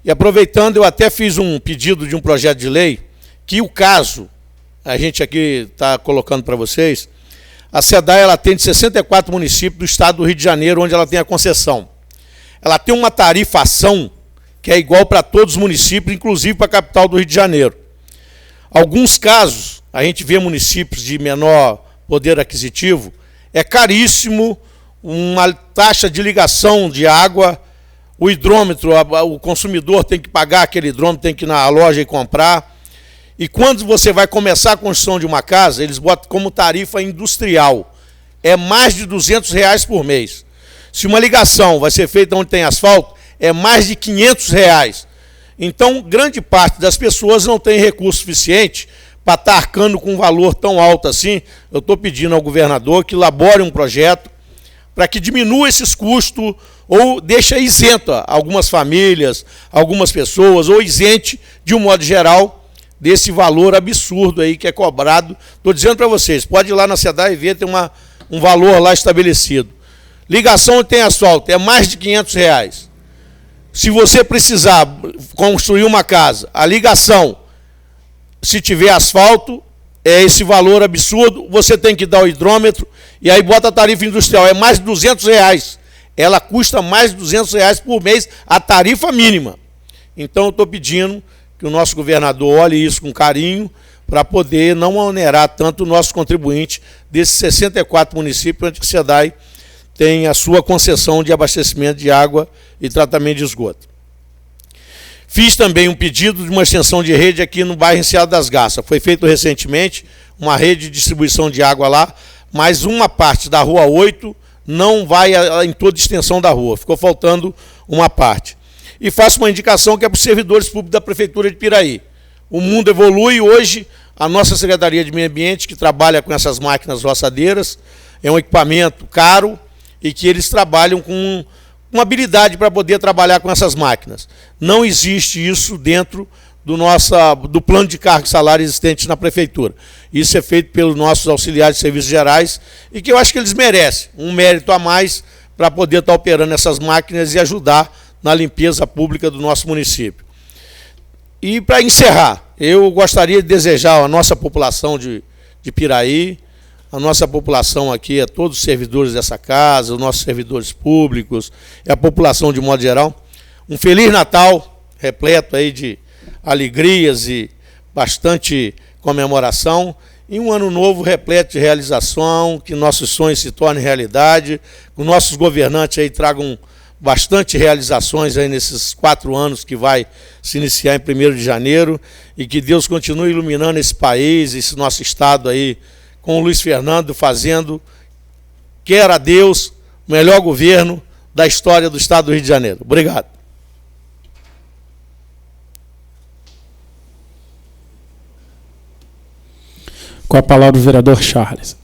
E aproveitando, eu até fiz um pedido de um projeto de lei, que o caso, a gente aqui está colocando para vocês, a SEDAI ela atende 64 municípios do estado do Rio de Janeiro, onde ela tem a concessão. Ela tem uma tarifação que é igual para todos os municípios, inclusive para a capital do Rio de Janeiro. Alguns casos, a gente vê municípios de menor poder aquisitivo, é caríssimo uma taxa de ligação de água o hidrômetro, o consumidor tem que pagar aquele hidrômetro, tem que ir na loja e comprar. E quando você vai começar a construção de uma casa, eles botam como tarifa industrial. É mais de R$200 por mês. Se uma ligação vai ser feita onde tem asfalto, é mais de R$500. Então, grande parte das pessoas não tem recurso suficiente para estar arcando com um valor tão alto assim. Eu estou pedindo ao governador que elabore um projeto para que diminua esses custos ou deixe isento algumas famílias, algumas pessoas, ou isente, de um modo geral, desse valor absurdo aí que é cobrado. Estou dizendo para vocês, pode ir lá na SEDAI e ver, tem um valor lá estabelecido. Ligação onde tem asfalto, é mais de R$500. Se você precisar construir uma casa, a ligação, se tiver asfalto, é esse valor absurdo, você tem que dar o hidrômetro, e aí bota a tarifa industrial, é mais de R$200. Ela custa mais de R$200 por mês, a tarifa mínima. Então eu estou pedindo que o nosso governador olhe isso com carinho, para poder não onerar tanto o nosso contribuinte desses 64 municípios onde a SEDAI tem a sua concessão de abastecimento de água e tratamento de esgoto. Fiz também um pedido de uma extensão de rede aqui no bairro Enseada das Garças. Foi feito recentemente uma rede de distribuição de água lá, mas uma parte da Rua 8 não vai em toda a extensão da rua. Ficou faltando uma parte. E faço uma indicação que é para os servidores públicos da Prefeitura de Piraí. O mundo evolui, hoje a nossa Secretaria de Meio Ambiente, que trabalha com essas máquinas roçadeiras, é um equipamento caro e que eles trabalham com uma habilidade para poder trabalhar com essas máquinas. Não existe isso dentro do plano de cargo e salário existente na Prefeitura. Isso é feito pelos nossos auxiliares de serviços gerais e que eu acho que eles merecem um mérito a mais para poder estar operando essas máquinas e ajudar na limpeza pública do nosso município. E para encerrar, eu gostaria de desejar à nossa população de Piraí, a nossa população aqui, a todos os servidores dessa casa, os nossos servidores públicos, e a população de modo geral, um Feliz Natal, repleto aí de alegrias e bastante comemoração, e um ano novo repleto de realização, que nossos sonhos se tornem realidade, que os nossos governantes aí tragam bastante realizações aí nesses 4 anos que vai se iniciar em 1º de janeiro, e que Deus continue iluminando esse país, esse nosso estado aí, com o Luiz Fernando fazendo, quer a Deus, o melhor governo da história do estado do Rio de Janeiro. Obrigado. Com a palavra o vereador Charles.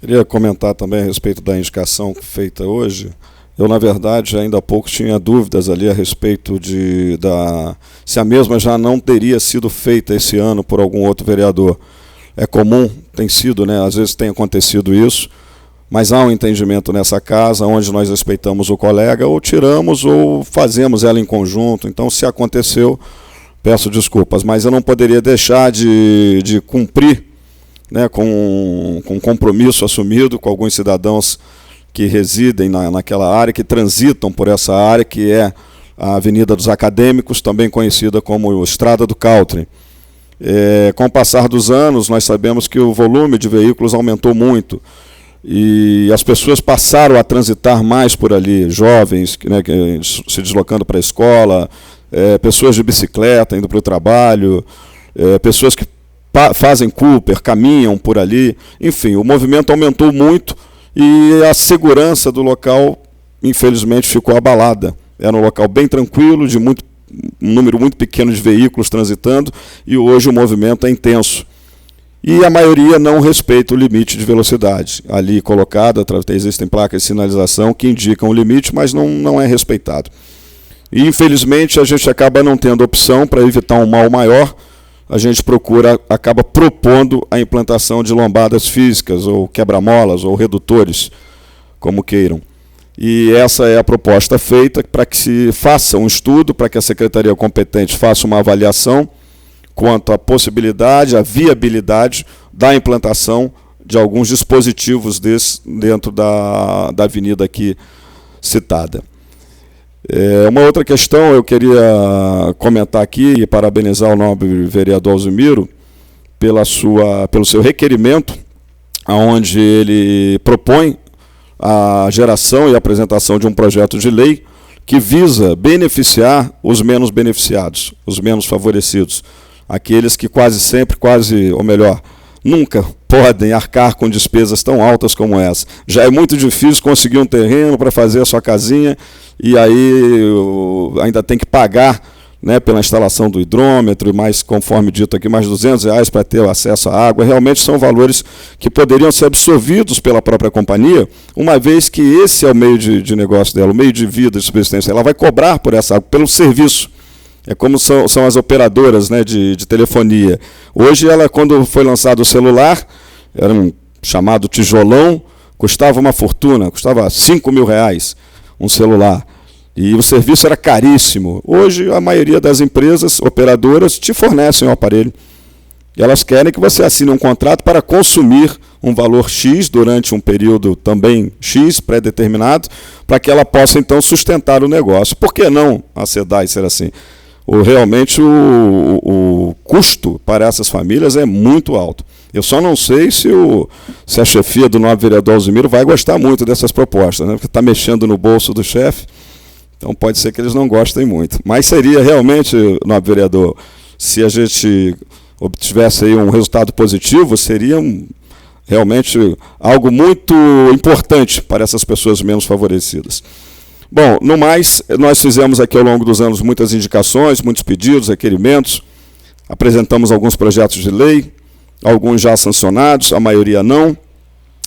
Queria comentar também a respeito da indicação feita hoje. Eu, na verdade, ainda há pouco tinha dúvidas ali a respeito se a mesma já não teria sido feita esse ano por algum outro vereador. É comum, tem sido, né? Às vezes tem acontecido isso, mas há um entendimento nessa casa onde nós respeitamos o colega, ou tiramos ou fazemos ela em conjunto. Então, se aconteceu, peço desculpas, mas eu não poderia deixar de cumprir, né, com um compromisso assumido com alguns cidadãos que residem naquela área, que transitam por essa área, que é a Avenida dos Acadêmicos, também conhecida como Estrada do Caltrim. Com o passar dos anos, nós sabemos que o volume de veículos aumentou muito, e as pessoas passaram a transitar mais por ali, jovens, né, se deslocando para a escola, pessoas de bicicleta indo para o trabalho, pessoas que fazem Cooper, caminham por ali, enfim, o movimento aumentou muito e a segurança do local, infelizmente, ficou abalada. Era um local bem tranquilo, de um número muito pequeno de veículos transitando, e hoje o movimento é intenso. E a maioria não respeita o limite de velocidade. Ali colocado, existem placas de sinalização que indicam o limite, mas não é respeitado. E, infelizmente, a gente acaba não tendo opção para evitar um mal maior. A gente acaba propondo a implantação de lombadas físicas, ou quebra-molas, ou redutores, como queiram. E essa é a proposta feita para que se faça um estudo, para que a Secretaria competente faça uma avaliação quanto à possibilidade, à viabilidade da implantação de alguns dispositivos desses dentro da avenida aqui citada. Uma outra questão eu queria comentar aqui e parabenizar o nobre vereador Alzimiro pelo seu requerimento, onde ele propõe a geração e apresentação de um projeto de lei que visa beneficiar os menos beneficiados, os menos favorecidos, aqueles que quase sempre, ou melhor, nunca podem arcar com despesas tão altas como essa. Já é muito difícil conseguir um terreno para fazer a sua casinha e aí ainda tem que pagar, né, pela instalação do hidrômetro e mais, conforme dito aqui, mais R$200 para ter acesso à água. Realmente são valores que poderiam ser absorvidos pela própria companhia, uma vez que esse é o meio de negócio dela, o meio de vida, de subsistência. Ela vai cobrar por essa água, pelo serviço. É como são as operadoras, né, de telefonia. Hoje, quando foi lançado o celular, era um chamado tijolão, custava uma fortuna, custava R$5.000 um celular. E o serviço era caríssimo. Hoje, a maioria das empresas operadoras te fornecem o aparelho. E elas querem que você assine um contrato para consumir um valor X durante um período também X, pré-determinado, para que ela possa, então, sustentar o negócio. Por que não a SEDAI ser assim? Realmente o custo para essas famílias é muito alto. Eu só não sei se a chefia do nobre vereador Alzimiro vai gostar muito dessas propostas, né? Porque está mexendo no bolso do chefe. Então pode ser que eles não gostem muito. Mas seria realmente, nobre vereador, se a gente obtivesse aí um resultado positivo, seria realmente algo muito importante para essas pessoas menos favorecidas. Bom, no mais, nós fizemos aqui ao longo dos anos muitas indicações, muitos pedidos, requerimentos, apresentamos alguns projetos de lei, alguns já sancionados, a maioria não,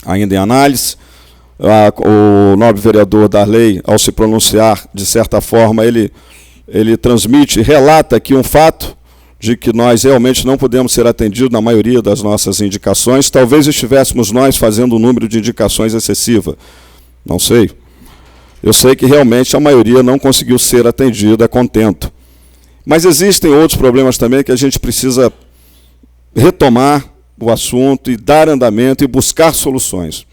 ainda em análise. O nobre vereador Darley, ao se pronunciar, de certa forma, ele transmite, relata aqui um fato de que nós realmente não podemos ser atendidos na maioria das nossas indicações. Talvez estivéssemos nós fazendo um número de indicações excessiva, não sei. Eu sei que realmente a maioria não conseguiu ser atendida a contento. Mas existem outros problemas também que a gente precisa retomar o assunto e dar andamento e buscar soluções.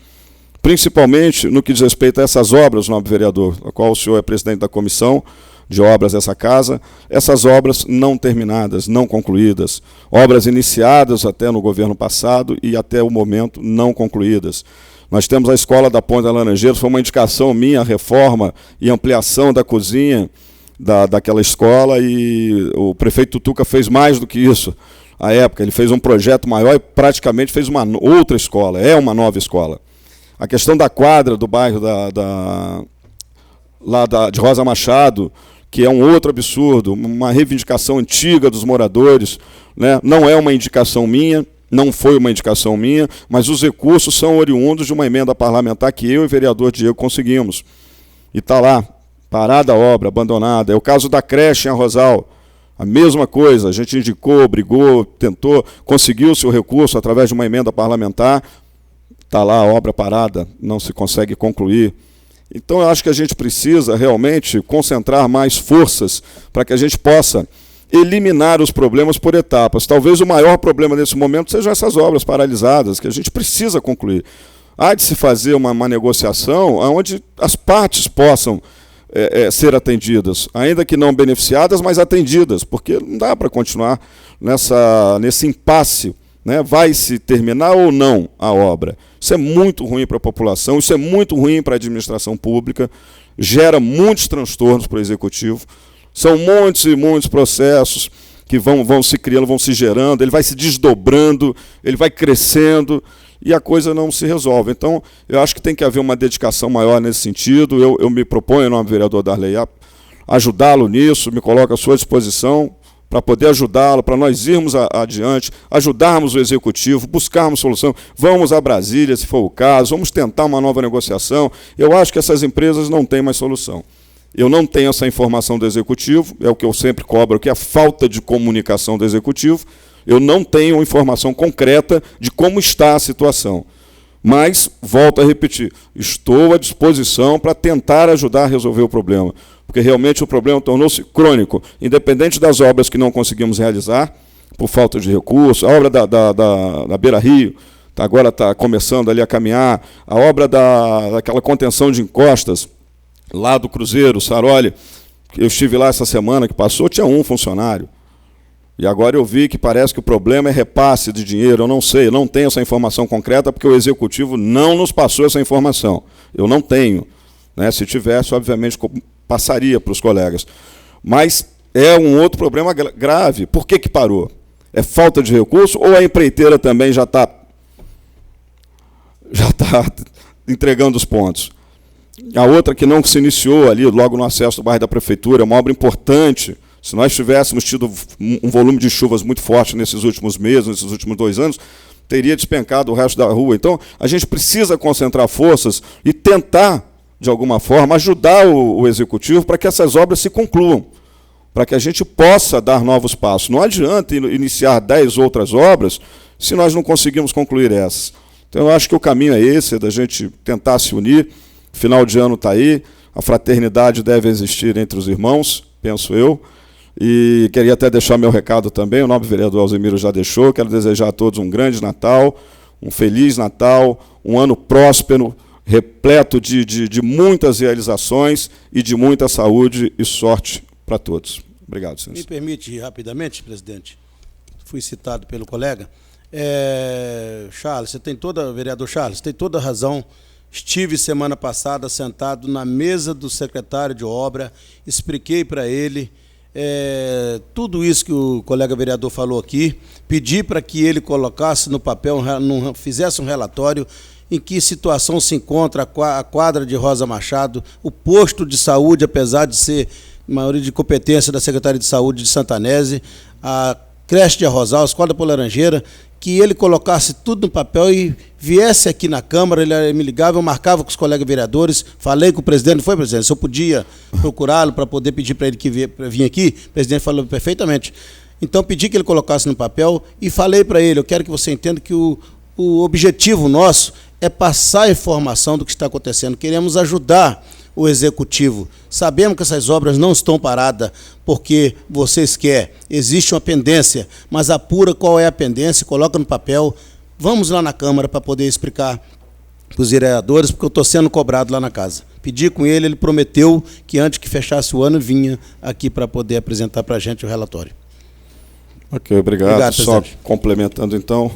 Principalmente no que diz respeito a essas obras, nobre vereador, a qual o senhor é presidente da comissão de obras dessa casa, essas obras não terminadas, não concluídas, obras iniciadas até no governo passado e até o momento não concluídas. Nós temos a escola da Ponte da Laranjeiras, foi uma indicação minha, a reforma e ampliação da cozinha daquela escola, e o prefeito Tutuca fez mais do que isso. À época, ele fez um projeto maior e praticamente fez uma outra escola, é uma nova escola. A questão da quadra do bairro de Rosa Machado, que é um outro absurdo, uma reivindicação antiga dos moradores, né? Não é uma indicação minha, não foi uma indicação minha, mas os recursos são oriundos de uma emenda parlamentar que eu e o vereador Diego conseguimos. E está lá, parada a obra, abandonada. É o caso da creche em Arrozal, a mesma coisa, a gente indicou, brigou, tentou, conseguiu-se o recurso através de uma emenda parlamentar. Está lá a obra parada, não se consegue concluir. Então, eu acho que a gente precisa realmente concentrar mais forças para que a gente possa eliminar os problemas por etapas. Talvez o maior problema nesse momento sejam essas obras paralisadas, que a gente precisa concluir. Há de se fazer uma negociação onde as partes possam ser atendidas, ainda que não beneficiadas, mas atendidas, porque não dá para continuar nesse impasse. Né, vai se terminar ou não a obra. Isso é muito ruim para a população, isso é muito ruim para a administração pública, gera muitos transtornos para o executivo, são muitos e muitos processos que vão se criando, vão se gerando, ele vai se desdobrando, ele vai crescendo e a coisa não se resolve. Então, eu acho que tem que haver uma dedicação maior nesse sentido. Eu me proponho, em nome do vereador Darley, a ajudá-lo nisso, me coloco à sua disposição, para poder ajudá-lo, para nós irmos adiante, ajudarmos o executivo, buscarmos solução. Vamos a Brasília, se for o caso, vamos tentar uma nova negociação. Eu acho que essas empresas não têm mais solução. Eu não tenho essa informação do executivo, é o que eu sempre cobro, que é a falta de comunicação do executivo. Eu não tenho informação concreta de como está a situação. Mas, volto a repetir, estou à disposição para tentar ajudar a resolver o problema. Porque realmente o problema tornou-se crônico, independente das obras que não conseguimos realizar, por falta de recursos, a obra da Beira Rio, agora está começando ali a caminhar, a obra daquela contenção de encostas, lá do Cruzeiro, Saroli, eu estive lá essa semana que passou, tinha um funcionário. E agora eu vi que parece que o problema é repasse de dinheiro, eu não sei, eu não tenho essa informação concreta, porque o Executivo não nos passou essa informação. Eu não tenho. Né? Se tivesse, obviamente, passaria para os colegas. Mas é um outro problema grave. Por que parou? É falta de recurso ou a empreiteira também já está entregando os pontos? A outra que não se iniciou ali, logo no acesso do bairro da Prefeitura, é uma obra importante. Se nós tivéssemos tido um volume de chuvas muito forte nesses últimos meses, nesses últimos 2 anos, teria despencado o resto da rua. Então, a gente precisa concentrar forças e tentar, de alguma forma, ajudar o Executivo para que essas obras se concluam, para que a gente possa dar novos passos. Não adianta iniciar 10 outras obras se nós não conseguimos concluir essas. Então, eu acho que o caminho é esse, é da gente tentar se unir. Final de ano está aí, a fraternidade deve existir entre os irmãos, penso eu. E queria até deixar meu recado também, o nobre vereador Alzemiro já deixou, quero desejar a todos um grande Natal, um feliz Natal, um ano próspero, repleto de muitas realizações e de muita saúde e sorte para todos. Obrigado, senhor. Me permite rapidamente, presidente, fui citado pelo colega. Charles, vereador Charles, tem toda a razão. Estive semana passada sentado na mesa do secretário de obra, expliquei para ele tudo isso que o colega vereador falou aqui, pedi para que ele colocasse no papel, fizesse um relatório em que situação se encontra a quadra de Rosa Machado, o posto de saúde, apesar de ser maioria de competência da Secretaria de Saúde de Santanese, a creche de Arrozal, a escola por Laranjeira, que ele colocasse tudo no papel e viesse aqui na Câmara, ele me ligava, eu marcava com os colegas vereadores, falei com o presidente, não foi, presidente? Se eu podia procurá-lo para poder pedir para ele que vir aqui, o presidente falou perfeitamente. Então, pedi que ele colocasse no papel e falei para ele, eu quero que você entenda que o objetivo nosso é passar a informação do que está acontecendo, queremos ajudar o Executivo. Sabemos que essas obras não estão paradas porque vocês querem, existe uma pendência, mas apura qual é a pendência, coloca no papel, vamos lá na Câmara para poder explicar para os vereadores, porque eu estou sendo cobrado lá na casa. Pedi com ele, ele prometeu que antes que fechasse o ano, vinha aqui para poder apresentar para a gente o relatório. Ok, obrigado. Só complementando, então,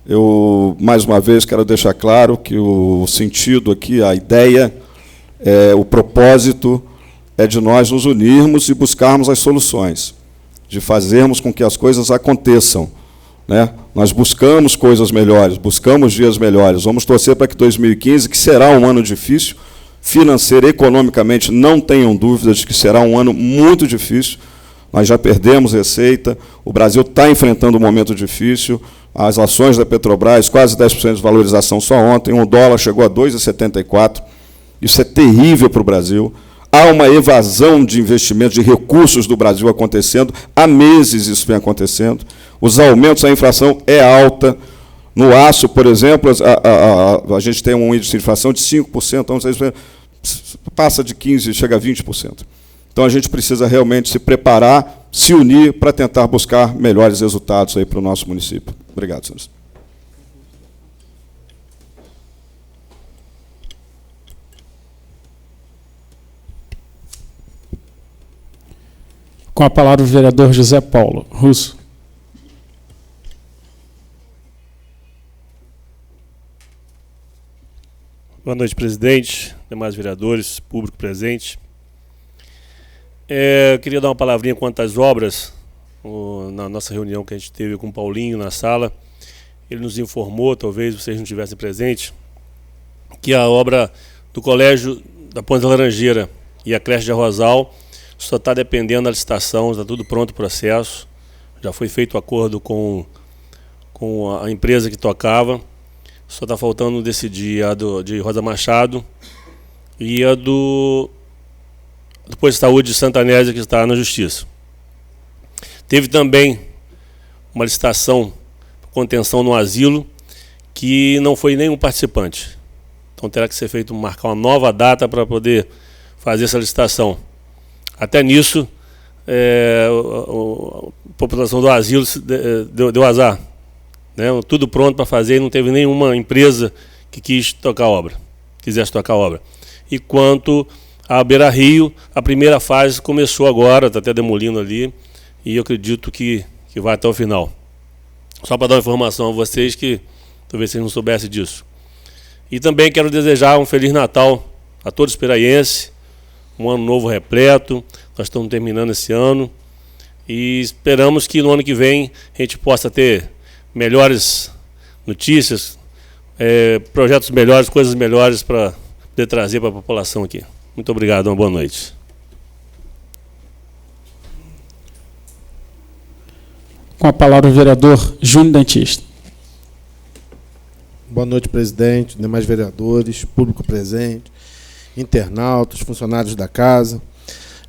eu, mais uma vez, quero deixar claro que o sentido aqui, a ideia, o propósito é de nós nos unirmos e buscarmos as soluções, de fazermos com que as coisas aconteçam. Né? Nós buscamos coisas melhores, buscamos dias melhores. Vamos torcer para que 2015, que será um ano difícil, financeiro e economicamente, não tenham dúvidas de que será um ano muito difícil. Nós já perdemos receita, o Brasil está enfrentando um momento difícil, as ações da Petrobras, quase 10% de valorização só ontem, o dólar chegou a 2,74, isso é terrível para o Brasil. Há uma evasão de investimentos, de recursos do Brasil acontecendo, há meses isso vem acontecendo. Os aumentos, a inflação é alta. No aço, por exemplo, a gente tem um índice de inflação de 5%, então passa de 15%, chega a 20%. Então a gente precisa realmente se preparar, se unir para tentar buscar melhores resultados aí para o nosso município. Obrigado, senhores. Com a palavra o vereador José Paulo Russo. Boa noite, presidente, demais vereadores, público presente. Eu queria dar uma palavrinha quanto às obras. Na nossa reunião que a gente teve com o Paulinho na sala, ele nos informou, talvez vocês não estivessem presentes, que a obra do Colégio da Ponte da Laranjeira e a creche de Arrozal só está dependendo da licitação, está tudo pronto o processo, já foi feito o acordo com a empresa que tocava, só está faltando decidir a de Rosa Machado e a do posto de saúde de Santanese, que está na Justiça. Teve também uma licitação por contenção no asilo, que não foi nenhum participante. Então terá que ser feito, marcar uma nova data para poder fazer essa licitação. Até nisso, a população do asilo deu azar. Né? Tudo pronto para fazer e não teve nenhuma empresa que quisesse tocar a obra. E quanto a Beira Rio, a primeira fase começou agora, está até demolindo ali, e eu acredito que vai até o final. Só para dar uma informação a vocês que talvez vocês não soubessem disso. E também quero desejar um Feliz Natal a todos os piraienses, um ano novo repleto. Nós estamos terminando esse ano e esperamos que no ano que vem a gente possa ter melhores notícias, projetos melhores, coisas melhores para poder trazer para a população aqui. Muito obrigado, uma boa noite. Com a palavra o vereador Júnior Dentista. Boa noite, presidente, demais vereadores, público presente, internautas, funcionários da casa.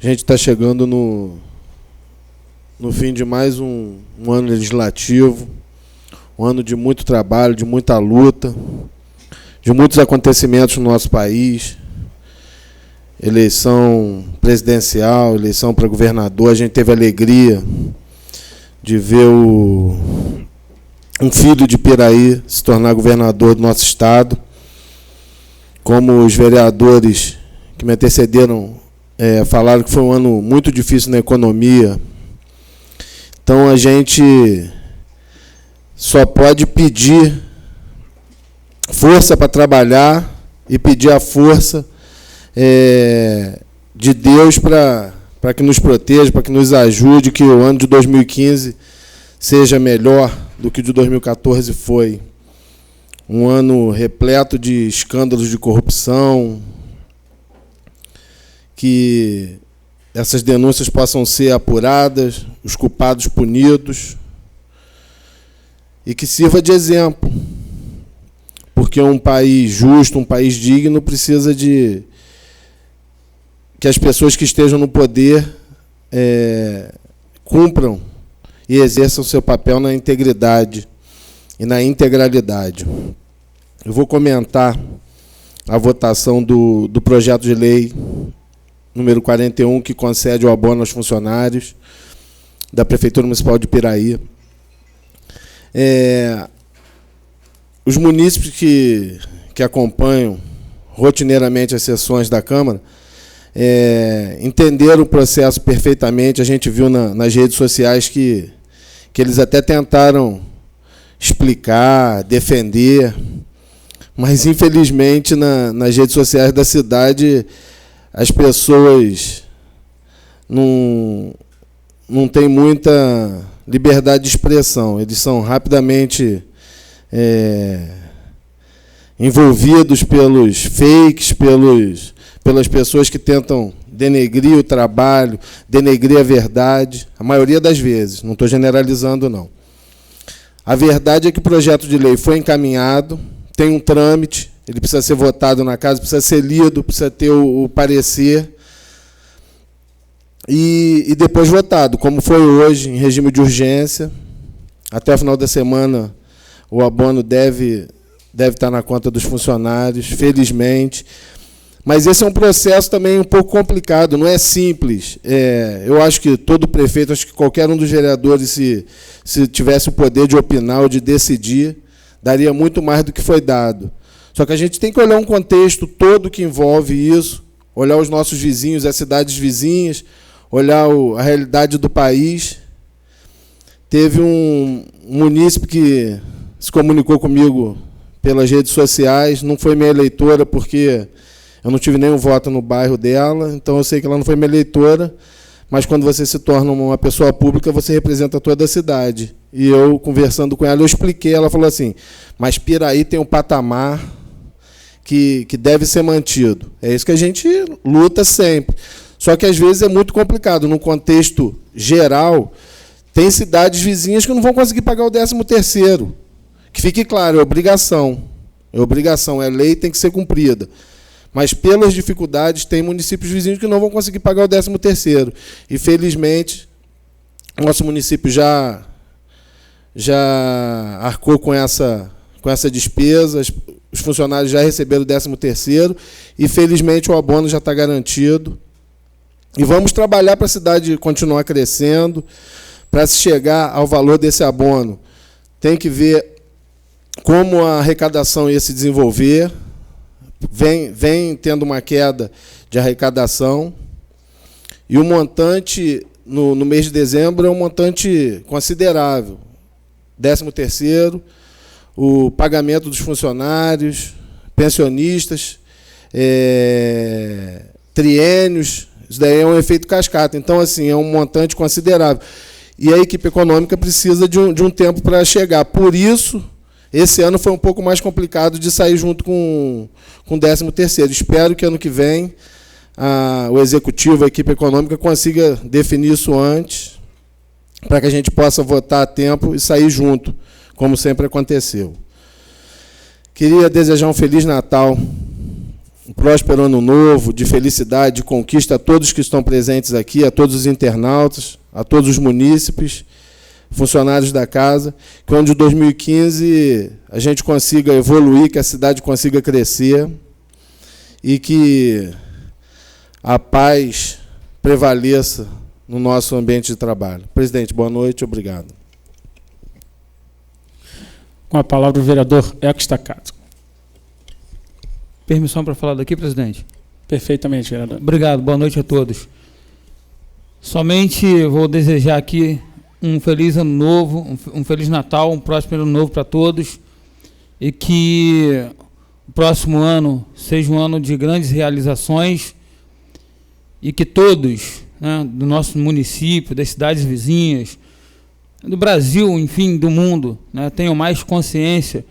A gente está chegando no fim de mais um ano legislativo, um ano de muito trabalho, de muita luta, de muitos acontecimentos no nosso país. Eleição presidencial, eleição para governador. A gente teve a alegria de ver um filho de Piraí se tornar governador do nosso estado. Como os vereadores que me antecederam falaram que foi um ano muito difícil na economia. Então a gente só pode pedir força para trabalhar e pedir a força de Deus para que nos proteja, para que nos ajude, que o ano de 2015 seja melhor do que o de 2014 foi. Um ano repleto de escândalos de corrupção, que essas denúncias possam ser apuradas, os culpados punidos, e que sirva de exemplo, porque um país justo, um país digno, precisa de que as pessoas que estejam no poder cumpram e exerçam seu papel na integridade e na integralidade. Eu vou comentar a votação do projeto de lei número 41, que concede o abono aos funcionários da Prefeitura Municipal de Piraí. Os munícipes que acompanham rotineiramente as sessões da Câmara entenderam o processo perfeitamente. A gente viu nas redes sociais que eles até tentaram explicar, defender, mas, infelizmente, nas redes sociais da cidade, as pessoas não têm muita liberdade de expressão. Eles são rapidamente envolvidos pelos fakes, pelas pessoas que tentam denegrir o trabalho, denegrir a verdade, a maioria das vezes, não estou generalizando, não. A verdade é que o projeto de lei foi encaminhado, tem um trâmite, ele precisa ser votado na casa, precisa ser lido, precisa ter o parecer, e depois votado, como foi hoje, em regime de urgência. Até o final da semana, o abono deve estar na conta dos funcionários, felizmente. Mas esse é um processo também um pouco complicado, não é simples. Eu acho que todo prefeito, acho que qualquer um dos vereadores, se tivesse o poder de opinar ou de decidir, daria muito mais do que foi dado. Só que a gente tem que olhar um contexto todo que envolve isso, olhar os nossos vizinhos, as cidades vizinhas, olhar a realidade do país. Teve um munícipe que se comunicou comigo pelas redes sociais, não foi minha eleitora porque eu não tive nenhum voto no bairro dela, então eu sei que ela não foi minha eleitora, mas quando você se torna uma pessoa pública, você representa toda a cidade. E eu, conversando com ela, eu expliquei, ela falou assim, mas Piraí tem um patamar que deve ser mantido. É isso que a gente luta sempre. Só que, às vezes, é muito complicado. No contexto geral, tem cidades vizinhas que não vão conseguir pagar o 13º. Que fique claro, é obrigação. É obrigação, é lei, tem que ser cumprida. Mas, pelas dificuldades, tem municípios vizinhos que não vão conseguir pagar o 13º. E, felizmente, nosso município já arcou com essa despesa, os funcionários já receberam o 13º, e, felizmente, o abono já está garantido. E vamos trabalhar para a cidade continuar crescendo, para se chegar ao valor desse abono. Tem que ver como a arrecadação ia se desenvolver. Vem tendo uma queda de arrecadação. E o montante, no mês de dezembro, é um montante considerável. 13º, o pagamento dos funcionários, pensionistas, triênios, isso daí é um efeito cascata. Então, assim, é um montante considerável. E a equipe econômica precisa de um tempo para chegar. Por isso, esse ano foi um pouco mais complicado de sair junto com o 13º. Espero que ano que vem o Executivo, a equipe econômica, consiga definir isso antes, para que a gente possa votar a tempo e sair junto, como sempre aconteceu. Queria desejar um Feliz Natal, um próspero Ano Novo, de felicidade, de conquista a todos que estão presentes aqui, a todos os internautas, a todos os munícipes, funcionários da casa, que o ano de 2015 a gente consiga evoluir, que a cidade consiga crescer e que a paz prevaleça no nosso ambiente de trabalho. Presidente, boa noite, obrigado. Com a palavra o vereador Eco Staccato. Permissão para falar daqui, presidente? Perfeitamente, vereador. Obrigado, boa noite a todos. Somente vou desejar aqui um feliz ano novo, um feliz Natal, um próspero ano novo para todos, e que o próximo ano seja um ano de grandes realizações e que todos, né, do nosso município, das cidades vizinhas, do Brasil, enfim, do mundo, né, tenham mais consciência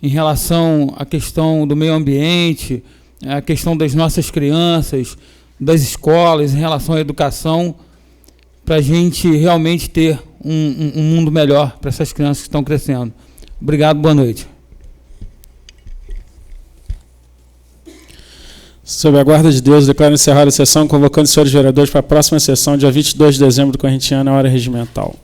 em relação à questão do meio ambiente, a questão das nossas crianças, das escolas, em relação à educação, para a gente realmente ter um mundo melhor para essas crianças que estão crescendo. Obrigado, boa noite. Sob a guarda de Deus, declaro encerrada a sessão, convocando os senhores vereadores para a próxima sessão, dia 22 de dezembro do corrente ano, à hora regimental.